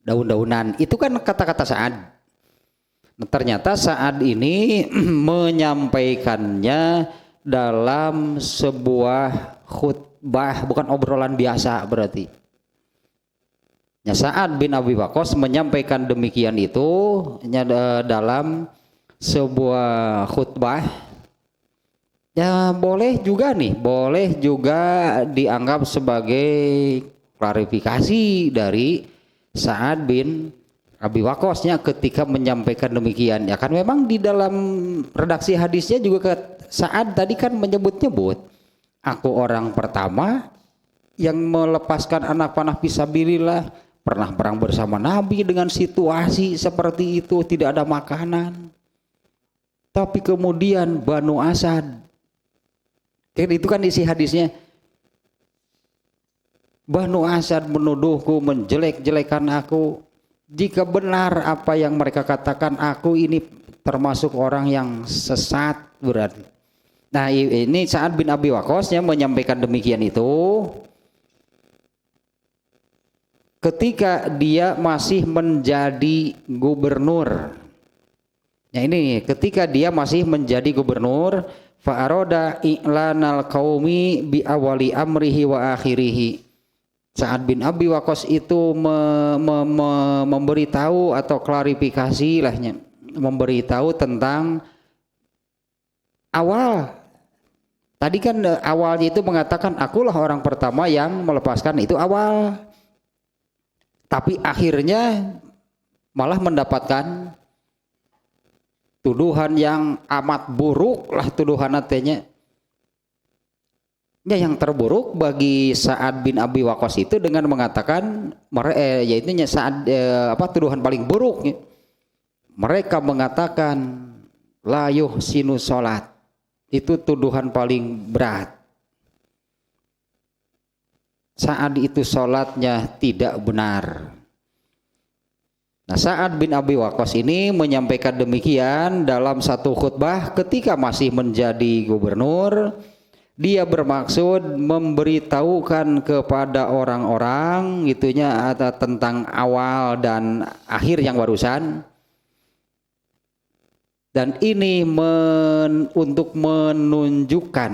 daun-daunan. Itu kan kata-kata Sa'ad. Nah, ternyata Sa'ad ini menyampaikannya dalam sebuah khutbah, bukan obrolan biasa berarti. Ya, Sa'ad bin Abi Waqqas menyampaikan demikian itu dalam sebuah khutbah. Ya boleh juga dianggap sebagai klarifikasi dari Sa'ad bin Abi Waqqasnya ketika menyampaikan demikian. Ya kan memang di dalam redaksi hadisnya juga Sa'ad tadi kan menyebut-nyebut, aku orang pertama yang melepaskan anak panah fisabilillah, pernah perang bersama Nabi dengan situasi seperti itu, tidak ada makanan. Tapi kemudian Banu Asad, itu kan isi hadisnya, Banu Asad menuduhku, menjelek-jelekan aku. Jika benar apa yang mereka katakan, aku ini termasuk orang yang sesat berarti. Nah ini Sa'ad bin Abi Waqqasnya menyampaikan demikian itu ketika dia masih menjadi gubernur. Ya ini ketika dia masih menjadi gubernur, fa'aroda i'lanal qaumi bi awali amrihi wa akhirihi. Sa'ad bin Abi Waqqas itu memberitahu atau klarifikasi lahnya, memberitahu tentang awal. Tadi kan awalnya itu mengatakan akulah orang pertama yang melepaskan, itu awal. Tapi akhirnya malah mendapatkan tuduhan yang amat buruk lah, tuduhan artinya. Ya, yang terburuk bagi Sa'ad bin Abi Waqqas itu dengan mengatakan yaitu tuduhan paling buruk. Mereka mengatakan la yuhsinu sholat. Itu tuduhan paling berat. Sa'ad itu sholatnya tidak benar. Nah, Sa'ad bin Abi Waqqas ini menyampaikan demikian dalam satu khutbah ketika masih menjadi gubernur. Dia bermaksud memberitahukan kepada orang-orang itunya tentang awal dan akhir yang barusan. Dan ini untuk menunjukkan,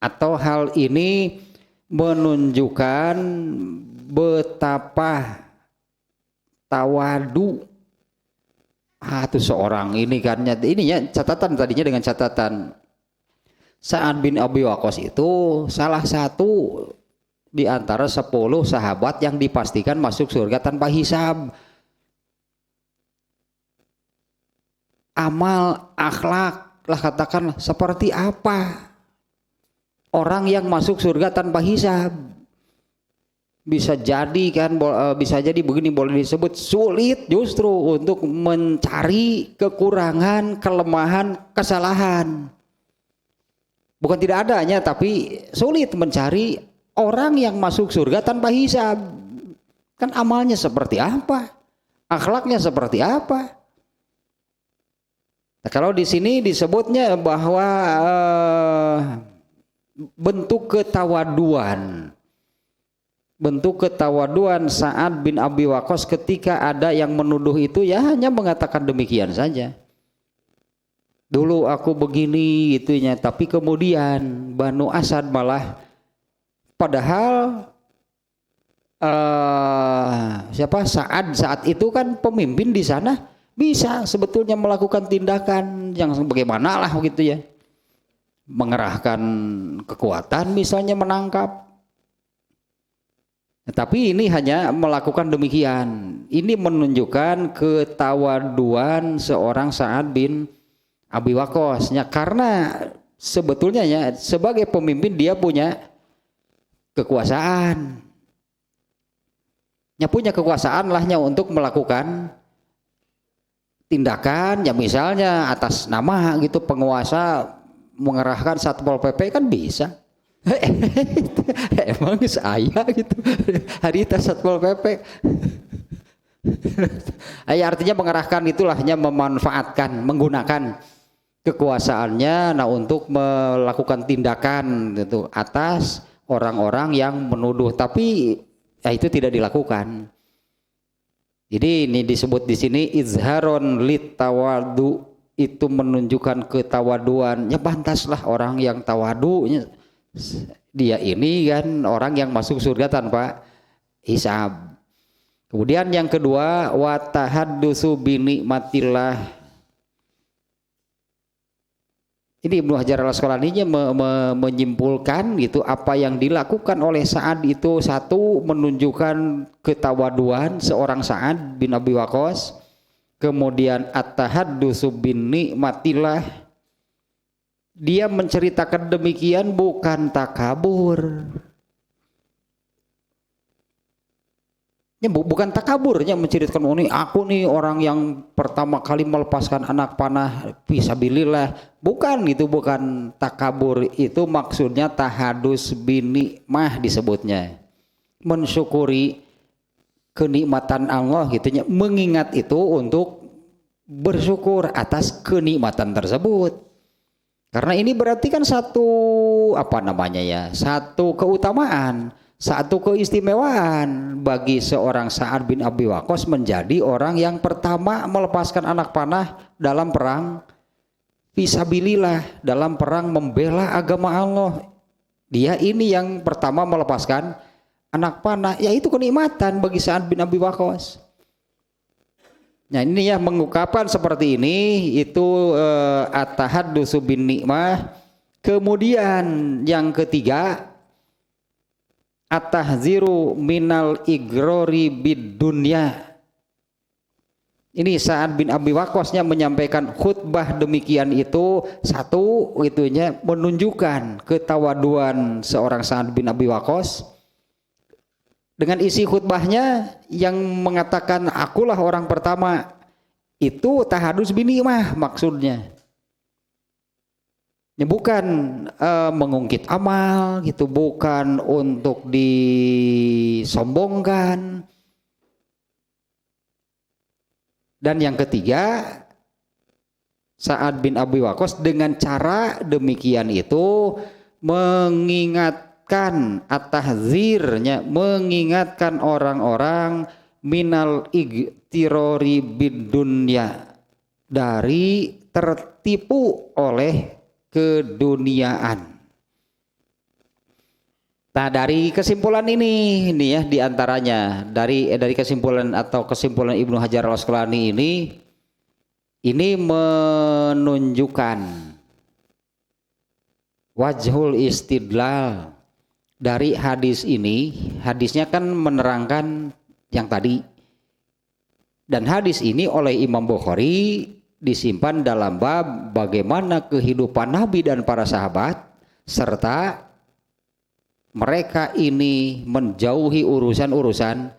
atau hal ini menunjukkan betapa tawadu itu seorang ini kan, ini ya catatan tadinya dengan catatan Sa'ad bin Abi Waqqas itu salah satu di antara 10 sahabat yang dipastikan masuk surga tanpa hisab. Amal, akhlak lah katakanlah seperti apa orang yang masuk surga tanpa hisab. Bisa jadi kan, bisa jadi begini boleh disebut sulit justru untuk mencari kekurangan, kelemahan, kesalahan. Bukan tidak adanya, tapi sulit mencari orang yang masuk surga tanpa hisab. Kan amalnya seperti apa, akhlaknya seperti apa. Nah, kalau di sini disebutnya bahwa bentuk ketawaduan Sa'ad bin Abi Waqqas ketika ada yang menuduh itu, ya hanya mengatakan demikian saja. Dulu aku begini itunya, tapi kemudian Banu Asad malah, padahal Sa'ad saat itu kan pemimpin di sana, bisa sebetulnya melakukan tindakan yang bagaimana lah gitu ya, mengerahkan kekuatan misalnya menangkap. Tapi ini hanya melakukan demikian. Ini menunjukkan ketawaduan seorang Sa'ad bin Abi Waqqas, karena sebetulnya ya sebagai pemimpin dia punya kekuasaan. Punya kekuasaan lahnya untuk melakukan tindakan, ya misalnya atas nama gitu penguasa mengerahkan Satpol PP kan bisa. Emang saya gitu hari itu Satpol PP. Artinya mengerahkan itulahnya memanfaatkan, menggunakan kekuasaannya untuk melakukan tindakan gitu atas orang-orang yang menuduh, tapi itu tidak dilakukan. Jadi ini disebut di sini izharon lit tawadu, itu menunjukkan ketawaduan. Ya pantaslah orang yang tawadu, dia ini kan orang yang masuk surga tanpa hisab. Kemudian yang kedua, wa tahaddusu bi nikmatillah. Ini Ibnu Hajar al-Asqalani menyimpulkan gitu apa yang dilakukan oleh Sa'ad itu satu menunjukkan ketawaduan seorang Sa'ad bin Abi Waqqas, kemudian at-tahaddusu bin nikmatillah, dia menceritakan demikian bukan takabur. Ya, bukan takaburnya menceritakan oh, ini aku nih orang yang pertama kali melepaskan anak panah fisabilillah, bukan, itu bukan takabur, itu maksudnya tahadus binikmah disebutnya, mensyukuri kenikmatan Allah gitunya, mengingat itu untuk bersyukur atas kenikmatan tersebut. Karena ini berarti kan satu apa namanya ya, satu keutamaan, satu keistimewaan bagi seorang Sa'ad bin Abi Waqqas menjadi orang yang pertama melepaskan anak panah dalam perang fisabilillah, dalam perang membela agama Allah. Dia ini yang pertama melepaskan anak panah, yaitu kenikmatan bagi Sa'ad bin Abi Waqqas. Nah ini ya, mengungkapkan seperti ini itu at-tahaddusu bin nikmah. Kemudian yang ketiga, at-tahziru minal igrori bid dunya. Ini Sa'ad bin Abi Waqqasnya menyampaikan khutbah demikian itu satu itunya menunjukkan ketawaduan seorang Sa'ad bin Abi Waqqas. Dengan isi khutbahnya yang mengatakan akulah orang pertama, itu tahadus bin nikmah maksudnya. Ini bukan mengungkit amal gitu, bukan untuk disombongkan. Dan yang ketiga, Sa'ad bin Abi Waqqas dengan cara demikian itu mengingatkan at-tahzirnya, mengingatkan orang-orang minal igtirori bid dunya, dari tertipu oleh keduniaan. Nah dari kesimpulan ini ya, diantaranya dari kesimpulan atau kesimpulan Ibnu Hajar al-Asqalani ini menunjukkan wajhul istidlal dari hadis ini. Hadisnya kan menerangkan yang tadi, dan hadis ini oleh Imam Bukhari disimpan dalam bab bagaimana kehidupan Nabi dan para sahabat, serta mereka ini menjauhi urusan-urusan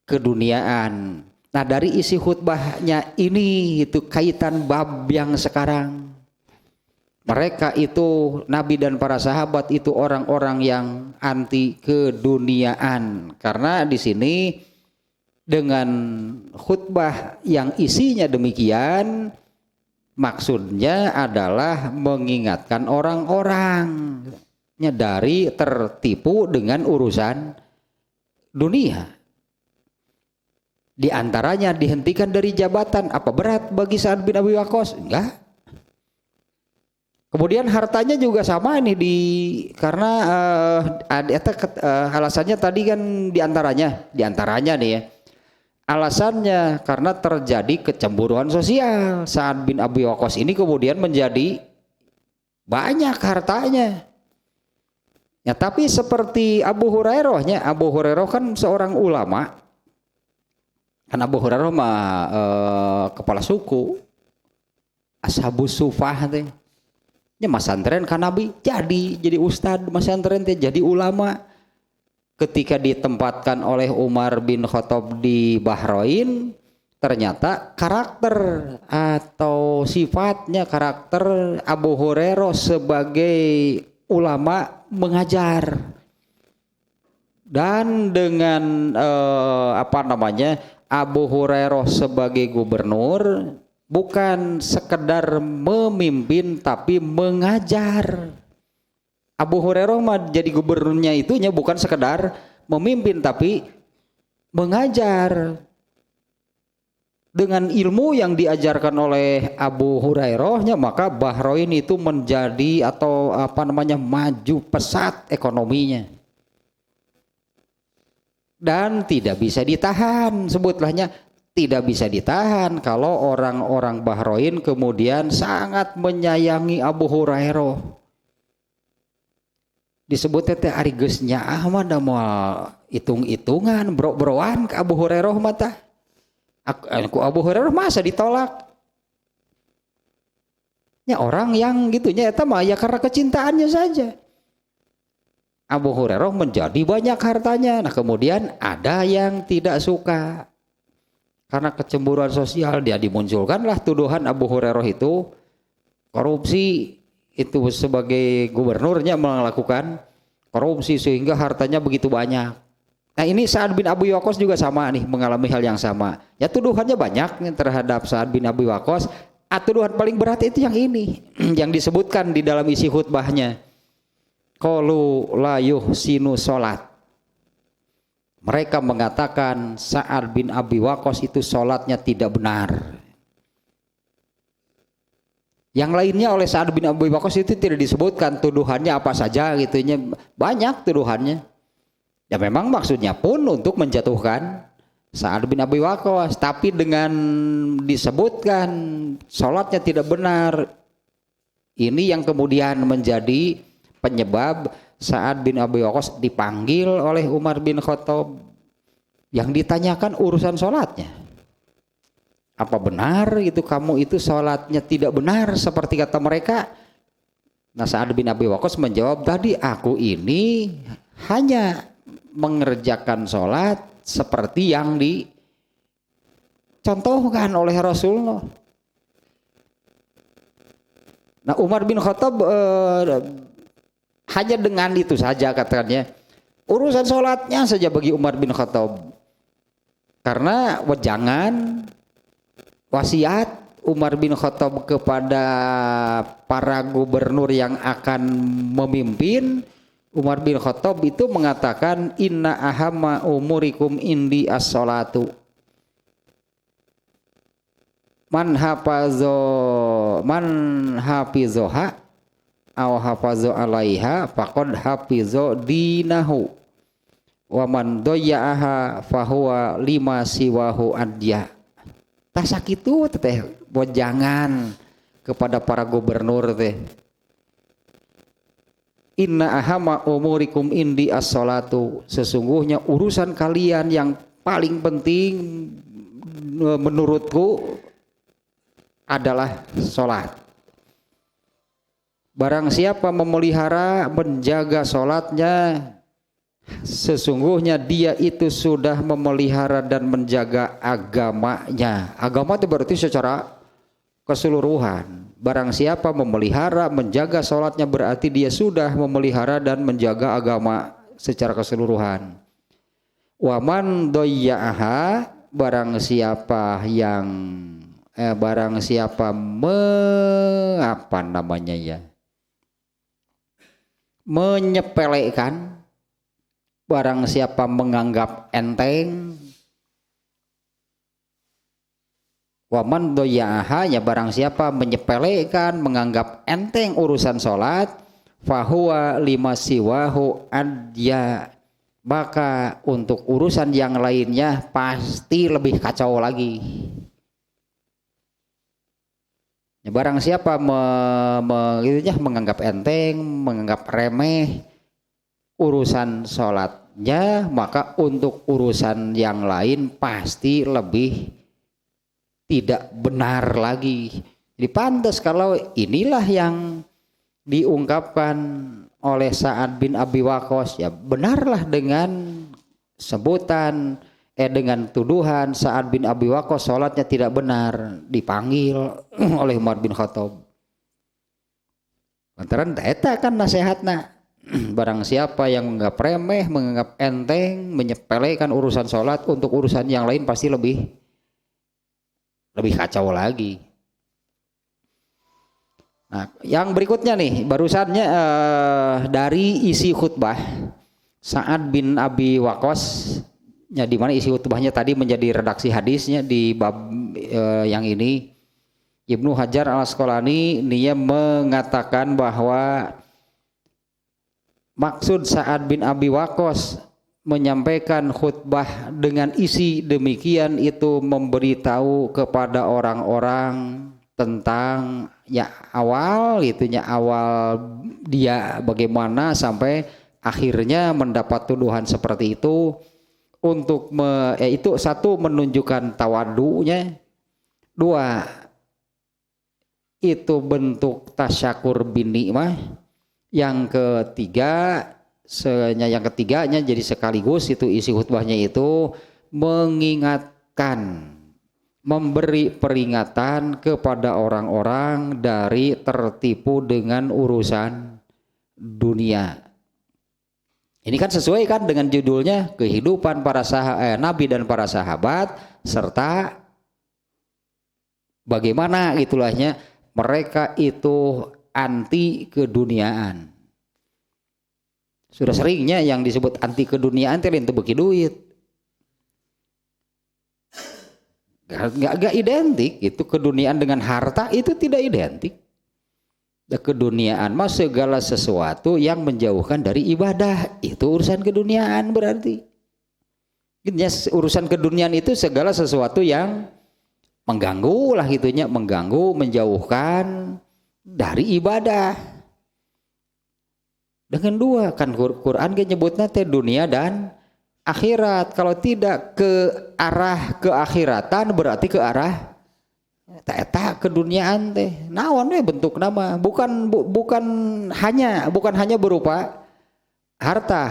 keduniaan. Nah dari isi khutbahnya ini itu kaitan bab yang sekarang. Mereka itu Nabi dan para sahabat itu orang-orang yang anti keduniaan, karena di sini dengan khutbah yang isinya demikian maksudnya adalah mengingatkan orang-orang dari tertipu dengan urusan dunia. Di antaranya dihentikan dari jabatan. Apa berat bagi Sa'ad bin Abi Waqqas? Enggak. Kemudian hartanya juga sama nih karena alasannya tadi kan diantaranya nih ya. Alasannya karena terjadi kecemburuan sosial. Sa'ad bin Abi Waqqas ini kemudian menjadi banyak hartanya. Ya, tapi seperti Abu Hurairah kan seorang ulama. Kan Abu Hurairah mah kepala suku Ashabus Sufah teh. Ya masantren kan Nabi jadi ustad masantren teh, jadi ulama. Ketika ditempatkan oleh Umar bin Khattab di Bahrain, ternyata karakter atau sifatnya karakter Abu Hurairah sebagai ulama mengajar, dan dengan Abu Hurairah sebagai gubernur bukan sekedar memimpin tapi mengajar. Abu Hurairah mah jadi gubernurnya itunya bukan sekedar memimpin tapi mengajar. Dengan ilmu yang diajarkan oleh Abu Hurairahnya, maka Bahrain itu menjadi maju pesat ekonominya. Dan tidak bisa ditahan, sebutlahnya tidak bisa ditahan kalau orang-orang Bahrain kemudian sangat menyayangi Abu Hurairah. Disebut teh ari geus nyaah mah da moal hitung-hitungan bro-broan ke Abu Hurairah mah tah. Aku Abu Hurairah masa ditolak? Ya orang yang gitunya eta mah ya karena kecintaannya saja. Abu Hurairah menjadi banyak hartanya. Nah kemudian ada yang tidak suka. Karena kecemburuan sosial dia dimunculkanlah tuduhan Abu Hurairah itu korupsi, itu sebagai gubernurnya melakukan korupsi sehingga hartanya begitu banyak. Nah ini Sa'ad bin Abi Waqqas juga sama nih mengalami hal yang sama. Ya tuduhannya banyak terhadap Sa'ad bin Abi Waqqas. Tuduhan paling berat itu yang ini yang disebutkan di dalam isi khutbahnya. Qalu la yuhsinu sholat. Mereka mengatakan Sa'ad bin Abi Waqqas itu sholatnya tidak benar. Yang lainnya oleh Sa'ad bin Abi Waqqas itu tidak disebutkan tuduhannya apa saja gitunya, banyak tuduhannya. Ya memang maksudnya pun untuk menjatuhkan Sa'ad bin Abi Waqqas, tapi dengan disebutkan sholatnya tidak benar, ini yang kemudian menjadi penyebab Sa'ad bin Abi Waqqas dipanggil oleh Umar bin Khattab. Yang ditanyakan urusan sholatnya. Apa benar itu kamu itu sholatnya tidak benar seperti kata mereka? Nah Sa'ad bin Abi Waqqas menjawab, tadi aku ini hanya mengerjakan sholat seperti yang dicontohkan oleh Rasulullah. Nah Umar bin Khattab hanya dengan itu saja katanya. Urusan sholatnya saja bagi Umar bin Khattab. Karena wejangan wasiat Umar bin Khattab kepada para gubernur yang akan memimpin, Umar bin Khattab itu mengatakan inna ahamma umurikum indi as-sholatu. Man hafizoha aw hafazo alaiha faqad hafizo dinahu wa man doya'aha fahuwa lima siwahu adya. Tasak itu teh bojangan kepada para gubernur teh. Inna ahama umurikum indi as-sholatu, sesungguhnya urusan kalian yang paling penting menurutku adalah sholat. Barang siapa memelihara menjaga sholatnya, sesungguhnya dia itu sudah memelihara dan menjaga agamanya. Agama itu berarti secara keseluruhan. Barang siapa memelihara menjaga sholatnya berarti dia sudah memelihara dan menjaga agama secara keseluruhan. Waman doya'aha, barang siapa yang menyepelekan, barang siapa menganggap enteng, waman doya'aha, ya barang siapa menyepelekan, menganggap enteng urusan sholat, fahuwa lima siwahu adya, maka untuk urusan yang lainnya pasti lebih kacau lagi. Ya, barang siapa menganggap enteng, menganggap remeh urusan sholatnya, maka untuk urusan yang lain pasti lebih tidak benar lagi. Jadi pantas kalau inilah yang diungkapkan oleh Sa'ad bin Abi Waqqas, ya benarlah dengan sebutan dengan tuduhan Sa'ad bin Abi Waqqas sholatnya tidak benar, dipanggil oleh Umar bin Khattab. Lantaran eta kan nasihatna, barang siapa yang menganggap remeh, menganggap enteng, menyepelekan urusan sholat, untuk urusan yang lain pasti lebih kacau lagi. Nah, yang berikutnya nih, barusannya dari isi khutbah Sa'ad bin Abi Waqqas, ya, di mana isi khutbahnya tadi menjadi redaksi hadisnya di bab yang ini. Ibnu Hajar al-Asqalani dia mengatakan bahwa maksud Sa'ad bin Abi Waqqas menyampaikan khutbah dengan isi demikian itu memberitahu kepada orang-orang tentang ya awal dia bagaimana sampai akhirnya mendapat tuduhan seperti itu. Untuk itu satu, menunjukkan tawadunya, dua, itu bentuk tasyakur bin nikmah, yang ketiganya jadi sekaligus itu isi khutbahnya itu mengingatkan, memberi peringatan kepada orang-orang dari tertipu dengan urusan dunia. Ini kan sesuai kan dengan judulnya, kehidupan para nabi dan para sahabat, serta bagaimana gitulahnya mereka itu anti keduniaan. Sudah seringnya yang disebut anti keduniaan itu bagi duit. Gak identik, itu keduniaan dengan harta itu tidak identik. Keduniaan mah segala sesuatu yang menjauhkan dari ibadah, itu urusan keduniaan berarti. Urusan keduniaan itu segala sesuatu yang mengganggu lah gitunya, mengganggu, menjauhkan dari ibadah. Dengan dua kan Quran nyebutnya teh dunia dan akhirat. Kalau tidak ke arah keakhiratan berarti ke arah eta keduniaan teh. Naon we bentuk nama, bukan hanya berupa harta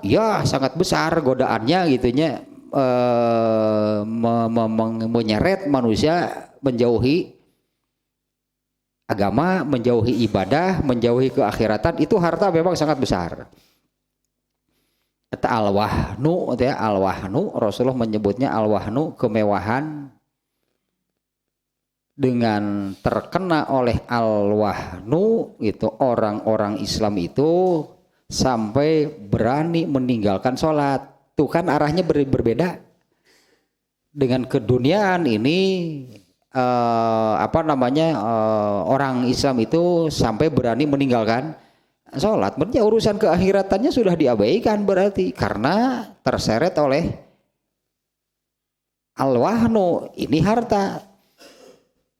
ya sangat besar godaannya gitunya, menyeret manusia menjauhi agama, menjauhi ibadah, menjauhi keakhiratan. Itu harta memang sangat besar. Eta al-wahnu, Rasulullah menyebutnya al-wahnu, kemewahan. Dengan terkena oleh al-wahnu itu orang-orang Islam itu sampai berani meninggalkan sholat. Tuh kan arahnya berbeda. Dengan keduniaan ini orang Islam itu sampai berani meninggalkan sholat. Berarti urusan keakhiratannya sudah diabaikan berarti, karena terseret oleh al-wahnu, ini harta,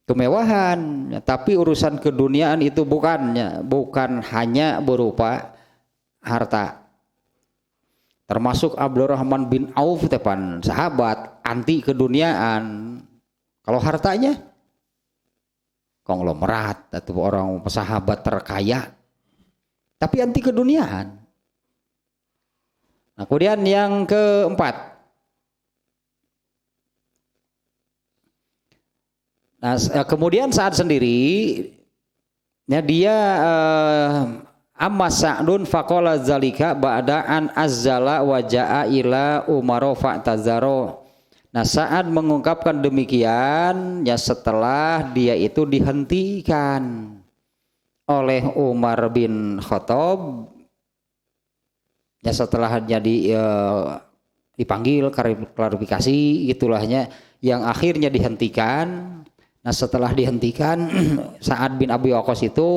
kemewahan. Tapi urusan keduniaan itu bukan hanya berupa harta. Termasuk Abdurrahman bin Auf tepan sahabat anti keduniaan. Kalau hartanya konglomerat atau orang sahabat terkaya, tapi anti keduniaan. Nah, kemudian yang keempat, nah, kemudian saat sendiri ya dia amma Sa'dun faqala zalika ba'da an azzala wa ja'a ila Umar fa'tazaro. Nah, Sa'ad mengungkapkan demikian ya setelah dia itu dihentikan oleh Umar bin Khattab, ya setelah jadi dipanggil klarifikasi gitulahnya, yang akhirnya dihentikan. Nah, setelah dihentikan Sa'ad bin Abi Waqqas itu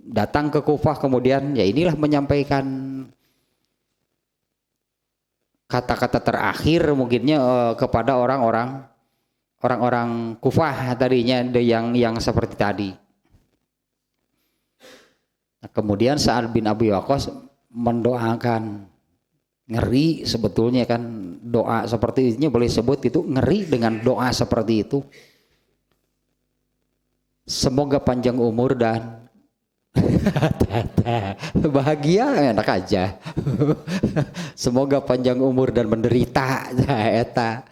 datang ke Kufah, kemudian ya inilah menyampaikan kata-kata terakhir mungkinnya kepada orang-orang Kufah tadinya yang seperti tadi. Nah, kemudian Sa'ad bin Abi Waqqas mendoakan, ngeri sebetulnya kan doa seperti ini boleh sebut itu ngeri dengan doa seperti itu. Semoga panjang umur dan bahagia, enak aja. Semoga panjang umur dan menderita eta.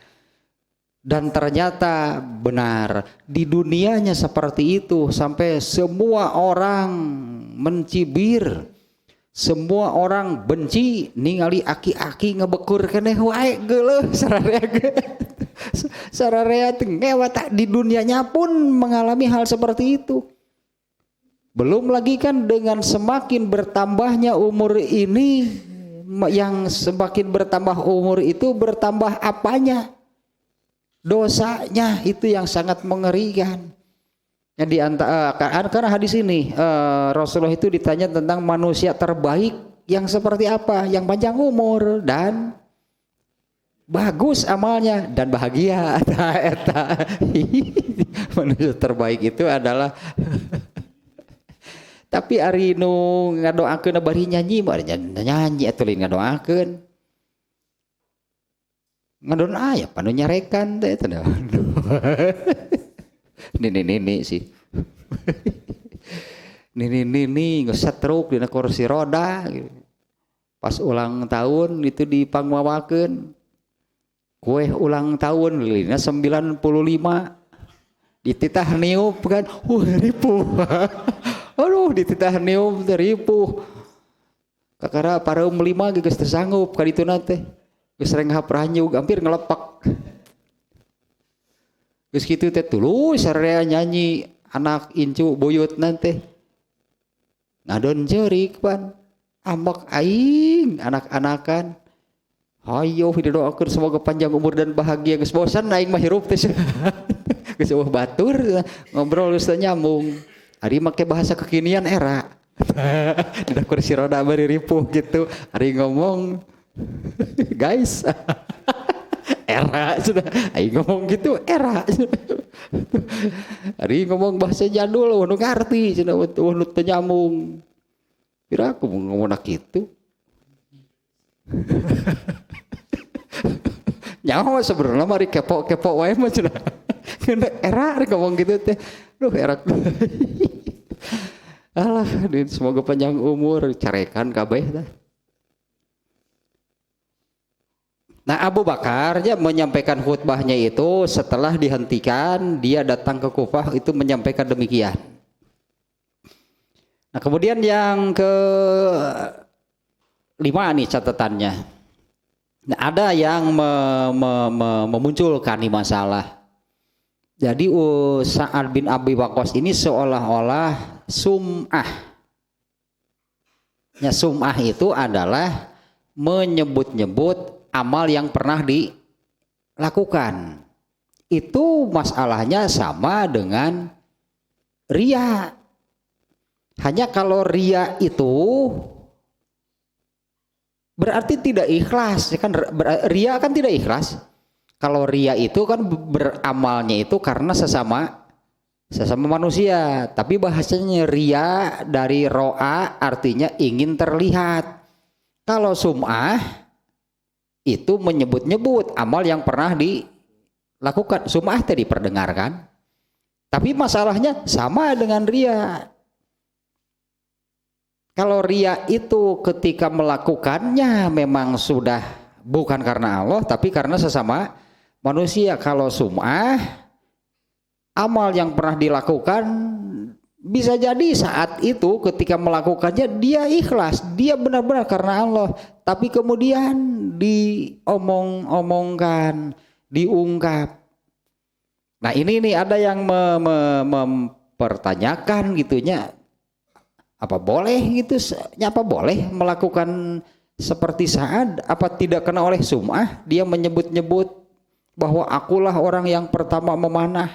Dan ternyata benar di dunianya seperti itu, sampai semua orang mencibir, semua orang benci, ningali aki-aki ngebekur keneh wae geuleuh sararea ngewa tak, di dunianya pun mengalami hal seperti itu. Belum lagi kan dengan semakin bertambahnya umur ini, yang semakin bertambah umur itu bertambah apanya? Dosanya, itu yang sangat mengerikan. Yang diantara karena hadis ini Rasulullah itu ditanya tentang manusia terbaik yang seperti apa, yang panjang umur dan bagus amalnya dan bahagia. Eta manusia terbaik itu adalah tapi ari nu ngadoakeun bari nyanyi bari nyanyi atuh lain ngadoakeun. Ngadon aya panu nyarekan teh eta. Nini sih. Nini ngesetruk dina kursi roda gitu. Pas ulang tahun itu dipangwawakeun. Kue ulang tahun lina 95. Dititah niup kan. Ripuh. Aduh dititah niup ripuh. Kakara pareum 5 geus teu sanggup ka dituna teh. Geus renghap ranyug hampir ngelepak. Geus kitu teh tulus sarea nyanyi anak incu buyut nanti ngadon jeurik pan ambek aing anak-anakan hayo didoakeun semoga panjang umur dan bahagia geus bosan aing mah hirup teh geus eueuh batur ngobrol geus nyambung ari make bahasa kekinian era dina kursi roda bari ripuh gitu ari ngomong guys era sudah aing ngomong gitu era hari ngomong bahasa jadul nu ngarti cenah nu teu nyambung kira aku ngomong kitu nyaho sebenarnya mari kepo wae mah cenah era ngomong gitu teh duh era alah semoga panjang umur carekan kabeh tah. Nah Abu Bakar dia menyampaikan khutbahnya itu setelah dihentikan dia datang ke Kufah itu menyampaikan demikian. Nah kemudian yang ke 5 nih catatannya. Nah ada yang memunculkan nih masalah. Jadi Sa'ad bin Abi Waqqas ini seolah-olah sum'ah. Ya sum'ah itu adalah menyebut-nyebut amal yang pernah dilakukan. Itu masalahnya sama dengan riya. Hanya kalau riya itu berarti tidak ikhlas, kan riya kan tidak ikhlas. Kalau riya itu kan beramalnya itu karena sesama manusia, tapi bahasanya riya dari ro'a artinya ingin terlihat. Kalau sum'ah itu menyebut-nyebut amal yang pernah dilakukan. Sum'ah tadi diperdengarkan. Tapi masalahnya sama dengan riya. Kalau riya itu ketika melakukannya memang sudah bukan karena Allah tapi karena sesama manusia. Kalau sum'ah amal yang pernah dilakukan bisa jadi saat itu ketika melakukannya dia ikhlas, dia benar-benar karena Allah, tapi kemudian diomong-omongkan, diungkap. Nah ini nih ada yang mempertanyakan gitunya, apa boleh gitu, apa boleh melakukan seperti Sa'ad, apa tidak kena oleh sum'ah, dia menyebut-nyebut bahwa akulah orang yang pertama memanah.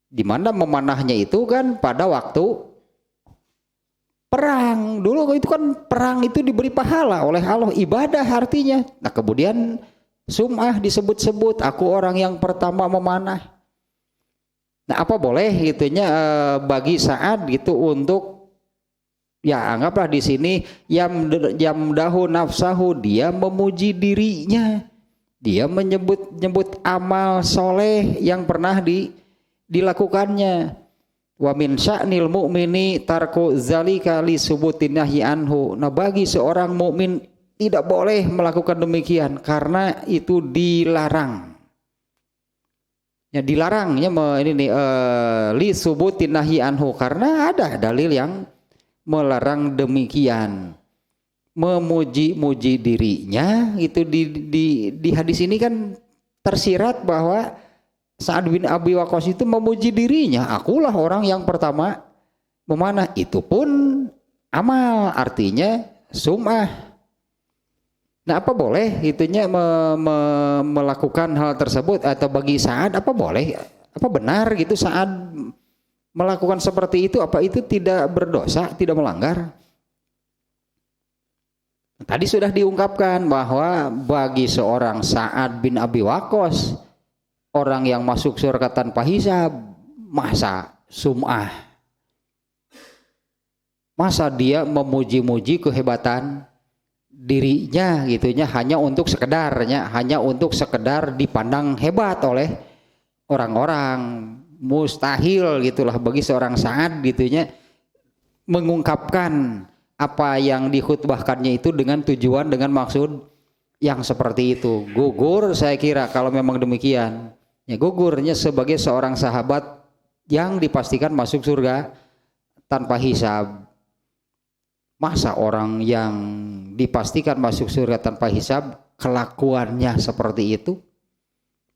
Di mana memanahnya itu kan pada waktu perang. Dulu itu kan perang itu diberi pahala oleh Allah, ibadah artinya. Nah kemudian sum'ah disebut-sebut aku orang yang pertama memanah. Nah apa boleh gitunya bagi Sa'ad gitu untuk ya anggaplah di sini yamdahu nafsahu, dia memuji dirinya. Dia menyebut-nyebut amal soleh yang pernah dilakukannya. Wa min sya'nil mu'mini tarku zalika li subutin nahyi anhu. Nah bagi seorang mukmin tidak boleh melakukan demikian karena itu dilarang. Ya dilarangnya ini nih li subutin nahyi anhu karena ada dalil yang melarang demikian. Memuji-muji dirinya itu di hadis ini kan tersirat bahwa Sa'ad bin Abi Waqqas itu memuji dirinya, akulah orang yang pertama memanah. Itu pun amal, artinya sum'ah. Nah apa boleh itunya melakukan hal tersebut, atau bagi Sa'ad apa boleh, apa benar gitu Sa'ad melakukan seperti itu, apa itu tidak berdosa, tidak melanggar? Tadi sudah diungkapkan bahwa bagi seorang Sa'ad bin Abi Waqqas, orang yang masuk surga tanpa hisab, masa sum'ah, masa dia memuji-muji kehebatan dirinya gitunya hanya untuk sekedarnya, hanya untuk sekedar dipandang hebat oleh orang-orang. Mustahil gitulah bagi seorang Sa'ad gitunya mengungkapkan apa yang dikhutbahkannya itu dengan tujuan, dengan maksud yang seperti itu. Gugur saya kira kalau memang demikian. Ya, gugurnya sebagai seorang sahabat yang dipastikan masuk surga tanpa hisab. Masa orang yang dipastikan masuk surga tanpa hisab kelakuannya seperti itu,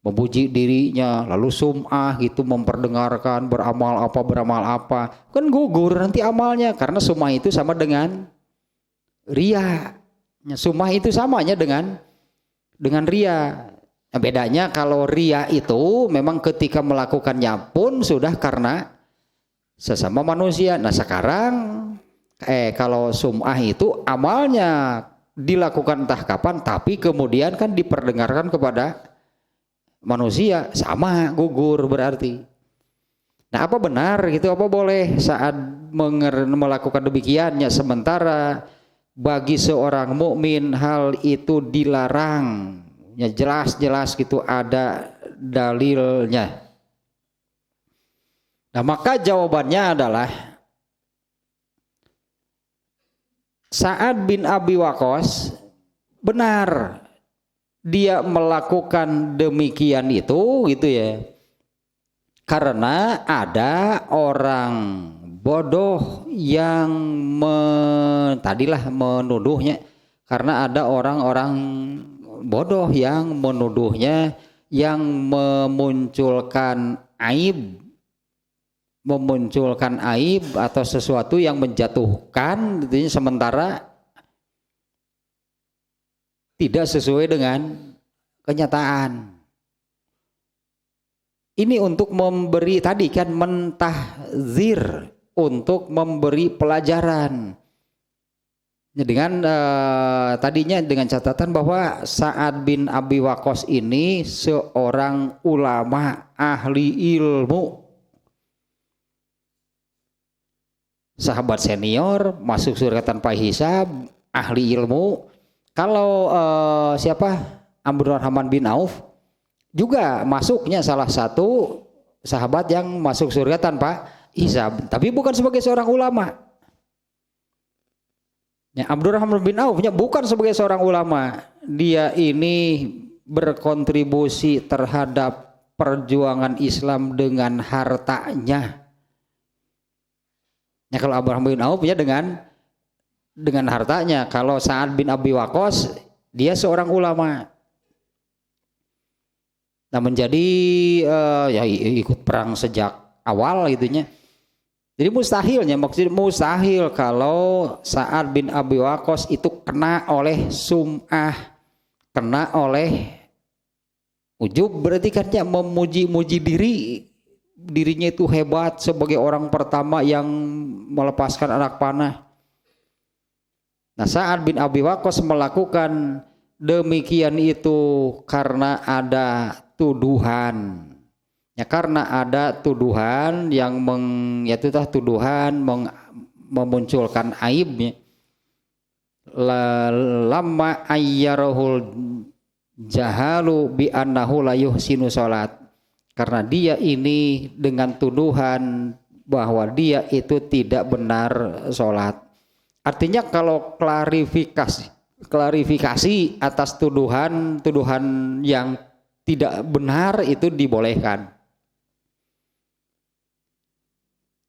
memuji dirinya lalu sum'ah gitu, memperdengarkan beramal apa, kan gugur nanti amalnya, karena sum'ah itu sama dengan ria. Sum'ah itu samanya dengan ria. Nah, bedanya kalau ria itu memang ketika melakukannya pun sudah karena sesama manusia. Nah sekarang kalau sum'ah itu amalnya dilakukan entah kapan, tapi kemudian kan diperdengarkan kepada manusia, sama gugur berarti. Nah apa benar gitu, apa boleh saat melakukan demikiannya, sementara bagi seorang mukmin hal itu dilarang, ya jelas-jelas gitu ada dalilnya. Nah maka jawabannya adalah Sa'ad bin Abi Waqqas benar dia melakukan demikian itu gitu ya, karena ada orang bodoh yang tadilah menuduhnya, karena ada orang-orang bodoh yang menuduhnya, yang memunculkan aib atau sesuatu yang menjatuhkan gitu, sementara tidak sesuai dengan kenyataan. Ini untuk memberi, tadi kan mentahzir, untuk memberi pelajaran. Dengan tadinya dengan catatan bahwa Sa'ad bin Abi Waqqas ini seorang ulama ahli ilmu, sahabat senior, masuk surga tanpa hisab, ahli ilmu. Kalau siapa, Abdurrahman bin Auf juga masuknya salah satu sahabat yang masuk surga tanpa hisab, tapi bukan sebagai seorang ulama. Ya, Abdurrahman bin Aufnya bukan sebagai seorang ulama, dia ini berkontribusi terhadap perjuangan Islam dengan hartanya. Ya, kalau Abdurrahman bin Auf ya dengan hartanya. Kalau Sa'ad bin Abi Waqqas dia seorang ulama. Nah menjadi ya ikut perang sejak awal gitunya. Jadi maksudnya mustahil kalau Sa'ad bin Abi Waqqas itu kena oleh sum'ah, kena oleh ujub, berarti kan dia memuji-muji dirinya itu hebat sebagai orang pertama yang melepaskan anak panah. Nah Sa'ad bin Abi Waqqas melakukan demikian itu karena ada tuduhan. Ya karena ada tuduhan yang memunculkan aibnya. Lama ayyarahul jahalu bi annahu la yuhsinu salat. Karena dia ini dengan tuduhan bahwa dia itu tidak benar salat. Artinya kalau klarifikasi atas tuduhan yang tidak benar itu dibolehkan.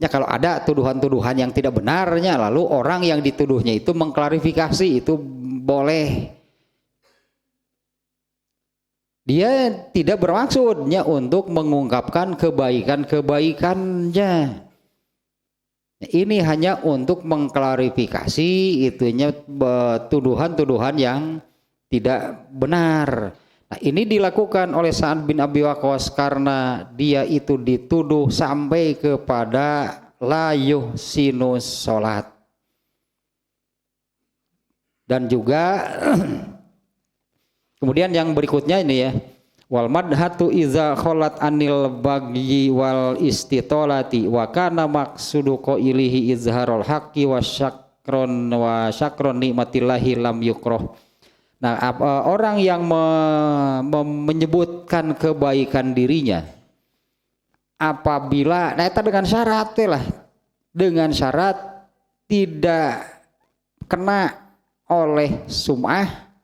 Ya kalau ada tuduhan-tuduhan yang tidak benarnya, lalu orang yang dituduhnya itu mengklarifikasi, itu boleh. Dia tidak bermaksudnya untuk mengungkapkan kebaikan-kebaikannya. Ini hanya untuk mengklarifikasi itunya tuduhan-tuduhan yang tidak benar. Nah, ini dilakukan oleh Sa'ad bin Abi Waqqas karena dia itu dituduh sampai kepada la yuhsinus sholat. Dan juga kemudian yang berikutnya ini ya, wal madhatu iza kholat anil bagyi wal istitolati wa kana maksudu qailihi izharul haqqi wa syakron nikmatillahi lam yukroh. Nah, orang yang menyebutkan kebaikan dirinya apabila, nah itu dengan syarat lah, dengan syarat tidak kena oleh sum'ah,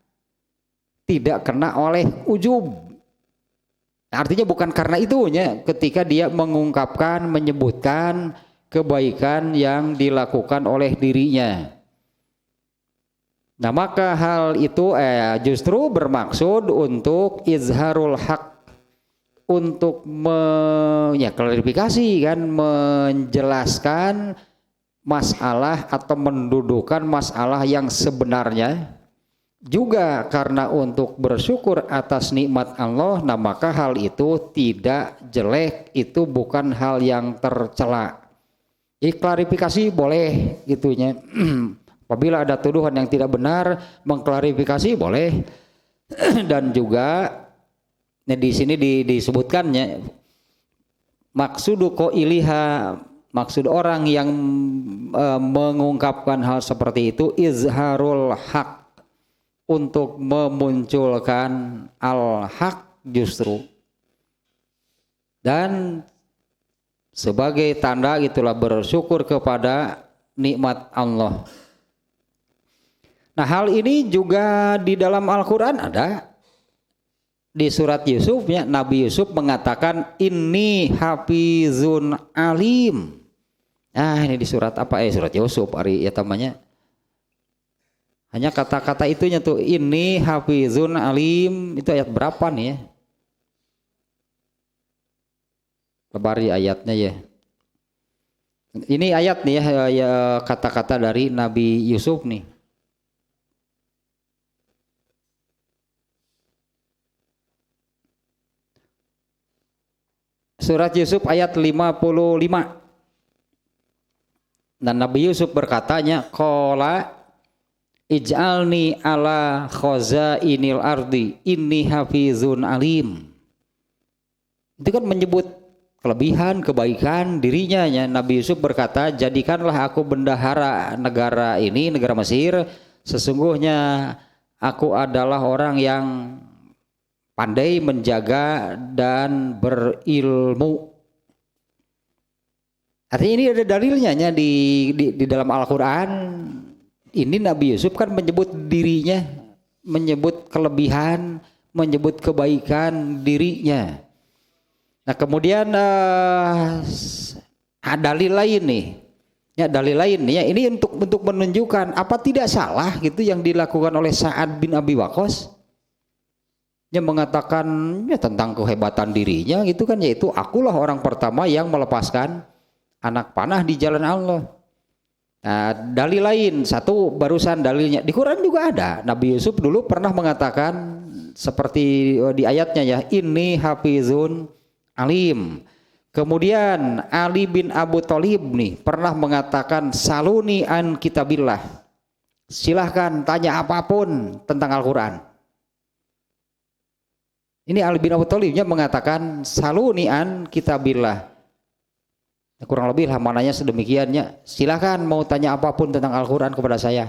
tidak kena oleh ujub. Artinya bukan karena itunya ketika dia mengungkapkan, menyebutkan kebaikan yang dilakukan oleh dirinya. Nah maka hal itu justru bermaksud untuk izharul haq, untuk klarifikasi kan, menjelaskan masalah atau mendudukan masalah yang sebenarnya, juga karena untuk bersyukur atas nikmat Allah. Nah maka hal itu tidak jelek, itu bukan hal yang tercela. Jadi klarifikasi boleh gitunya. Apabila ada tuduhan yang tidak benar, mengklarifikasi boleh. Dan juga di sini disebutkannya maksudu qailiha, maksud orang yang mengungkapkan hal seperti itu izharul haq, untuk memunculkan al-haq justru, dan sebagai tanda itulah bersyukur kepada nikmat Allah. Nah hal ini juga di dalam Al-Quran ada. Di surat Yusuf ya, Nabi Yusuf mengatakan inni hafizun alim. Nah ini di surat apa surat Yusuf hari ya tamanya. Hanya kata-kata itunya tuh, inni hafizun alim. Itu ayat berapa nih ya? Kebari ayatnya ya. Ini ayat nih ya, kata-kata dari Nabi Yusuf nih. Surat Yusuf ayat 55. Dan Nabi Yusuf berkatanya, qala ij'alni ala khazainil ardi inni hafizun alim. Itu kan menyebut kelebihan, kebaikan dirinya ya. Nabi Yusuf berkata, jadikanlah aku bendahara negara ini, negara Mesir. Sesungguhnya aku adalah orang yang pandai menjaga dan berilmu. Artinya ini ada dalilnya ya, di dalam Al-Quran. Ini Nabi Yusuf kan menyebut dirinya, menyebut kelebihan, menyebut kebaikan dirinya. Nah kemudian dalil lain nih, ya dalil lain nih ya, ini untuk menunjukkan apa tidak salah gitu yang dilakukan oleh Sa'ad bin Abi Waqqas. Dia mengatakan ya tentang kehebatan dirinya gitu kan, yaitu akulah orang pertama yang melepaskan anak panah di jalan Allah. Nah, dalil lain satu barusan dalilnya di Quran juga ada. Nabi Yusuf dulu pernah mengatakan seperti di ayatnya ya, inni hafizun alim. Kemudian Ali bin Abu Thalib nih pernah mengatakan saluni an kitabillah. Silahkan tanya apapun tentang Al-Quran. Ini Ali bin Abu Thalibnya mengatakan saluni an kitabillah. Kurang lebih lah mananya sedemikiannya. Silakan mau tanya apapun tentang Al-Quran kepada saya.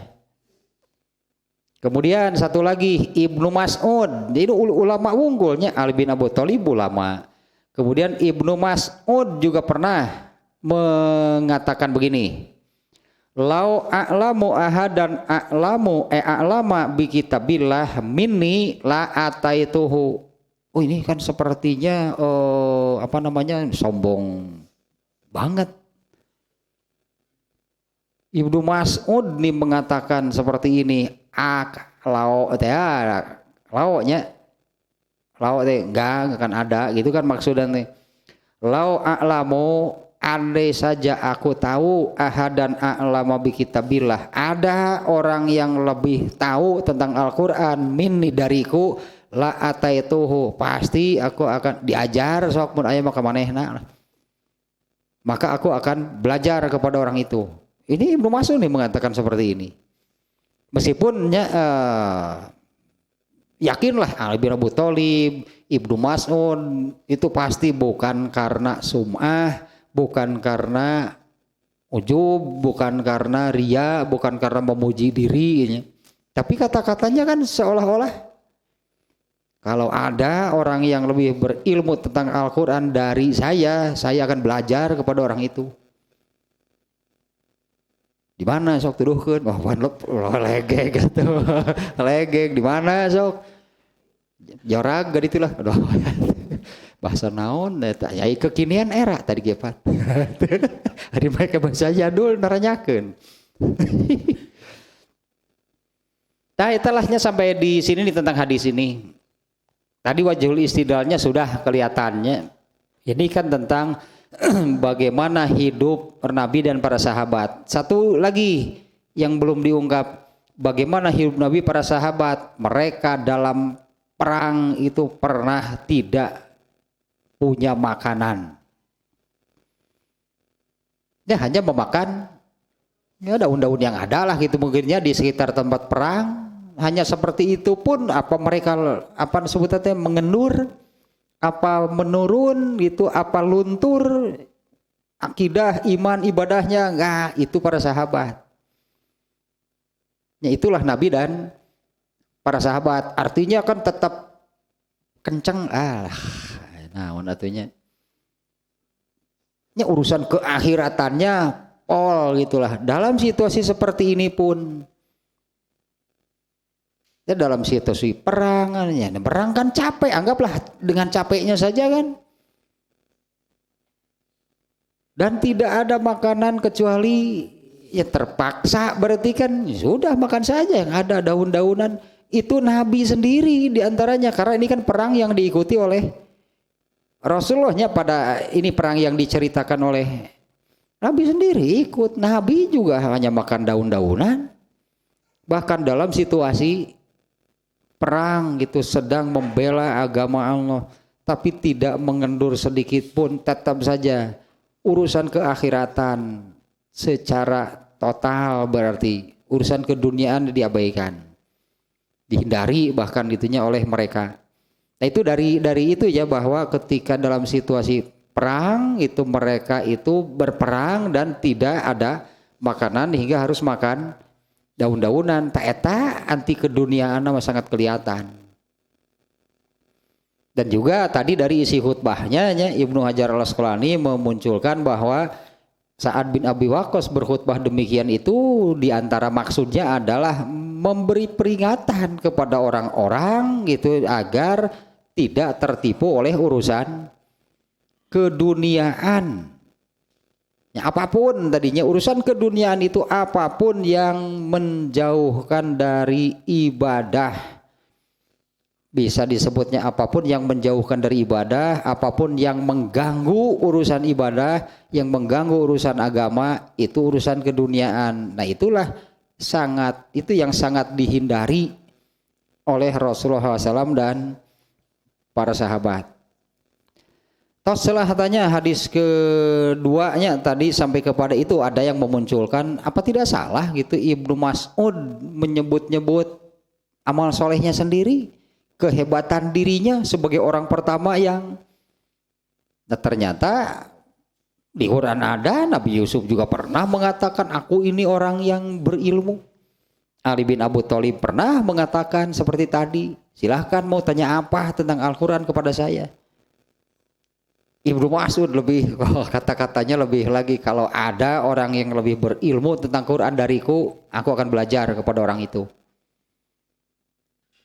Kemudian satu lagi Ibnu Mas'ud. Jadi ulama unggulnya, Ali bin Abu Thalib ulama. Kemudian Ibnu Mas'ud juga pernah mengatakan begini. Lau a'lamu ahadan a'lama bi kitabillah minni la ataituhu. Oh ini kan sepertinya sombong banget. Ibnu Mas'ud nih mengatakan seperti ini, enggak akan ada gitu kan maksudnya. Lau a'lamu, andai saja aku tahu, ahadan a'lama bi kitabillah, ada orang yang lebih tahu tentang Al-Quran minni dariku, la ataituhu, pasti aku akan diajar sok mun aya maka manehna, maka aku akan belajar kepada orang itu. Ini Ibnu Mas'ud nih mengatakan seperti ini. Meskipun yakinlah Ali bin Abi Thalib, Ibnu Mas'ud itu pasti bukan karena sum'ah, bukan karena ujub, bukan karena ria, bukan karena memuji diri. Tapi kata-katanya kan seolah-olah kalau ada orang yang lebih berilmu tentang Al-Quran dari saya akan belajar kepada orang itu. Di mana sok tuduhkeun? Wah, legeg gitu. Legeg di mana sok? Jorag gak itulah. Aduh. Bahasa naon eta ya kekinian era tadi gepat. Hari mereka bahasa jadul naranyakeun. Nah, italahnya sampai di sini nih tentang hadis ini. Tadi wajhul istidlalnya sudah kelihatannya. Ini kan tentang bagaimana hidup Nabi dan para sahabat. Satu lagi yang belum diungkap, bagaimana hidup Nabi para sahabat. Mereka dalam perang itu pernah tidak punya makanan. Ya hanya memakan daun-daun yang ada lah gitu mungkinnya di sekitar tempat perang. Hanya seperti itu pun apa mereka sebutannya mengendur, apa menurun gitu, apa luntur akidah, iman, ibadahnya enggak, itu para sahabat. Ya itulah Nabi dan para sahabat. Artinya kan tetap kenceng nah atunya. Ya urusan keakhiratannya pol gitulah. Dalam situasi seperti ini pun ya dalam situasi perang kan capek, anggaplah dengan capeknya saja kan. Dan tidak ada makanan kecuali ya terpaksa, berarti kan sudah makan saja yang ada daun-daunan. Itu Nabi sendiri diantaranya, karena ini kan perang yang diikuti oleh Rasulullahnya. Pada ini perang yang diceritakan oleh Nabi sendiri ikut. Nabi juga hanya makan daun-daunan. Bahkan dalam situasi perang gitu sedang membela agama Allah, tapi tidak mengendur sedikit pun, tetap saja urusan keakhiratan secara total, berarti urusan keduniaan diabaikan, dihindari bahkan itunya oleh mereka. Nah itu dari itu ya, bahwa ketika dalam situasi perang itu mereka itu berperang dan tidak ada makanan hingga harus makan daun-daunan. Tak eta anti keduniaan nama sangat kelihatan. Dan juga tadi dari isi khutbahnya Ibnu Hajar Al-Asqalani memunculkan bahwa Sa'ad bin Abi Waqqas berkhutbah demikian itu diantara maksudnya adalah memberi peringatan kepada orang-orang gitu agar tidak tertipu oleh urusan keduniaan. Ya, apapun tadinya urusan keduniaan itu, apapun yang menjauhkan dari ibadah, bisa disebutnya apapun yang menjauhkan dari ibadah, apapun yang mengganggu urusan ibadah, yang mengganggu urusan agama, itu urusan keduniaan. Nah itulah itu yang sangat dihindari oleh Rasulullah SAW dan para sahabat. Setelah katanya hadis keduanya tadi sampai kepada itu, ada yang memunculkan apa tidak salah gitu Ibnu Mas'ud menyebut-nyebut amal solehnya sendiri, kehebatan dirinya sebagai orang pertama yang ternyata di Quran ada. Nabi Yusuf juga pernah mengatakan aku ini orang yang berilmu. Ali bin Abi Thalib pernah mengatakan seperti tadi, silahkan mau tanya apa tentang Al-Quran kepada saya. Ibnu Mas'ud lebih kata-katanya lebih lagi, kalau ada orang yang lebih berilmu tentang Quran dariku, aku akan belajar kepada orang itu.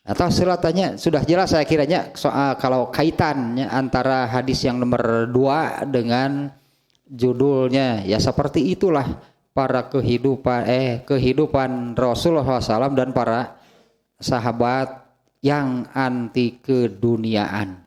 Atau selatannya sudah jelas saya kiranya soal kalau kaitannya antara hadis yang nomor 2 dengan judulnya, ya seperti itulah para kehidupan Rasulullah SAW dan para sahabat yang anti keduniaan.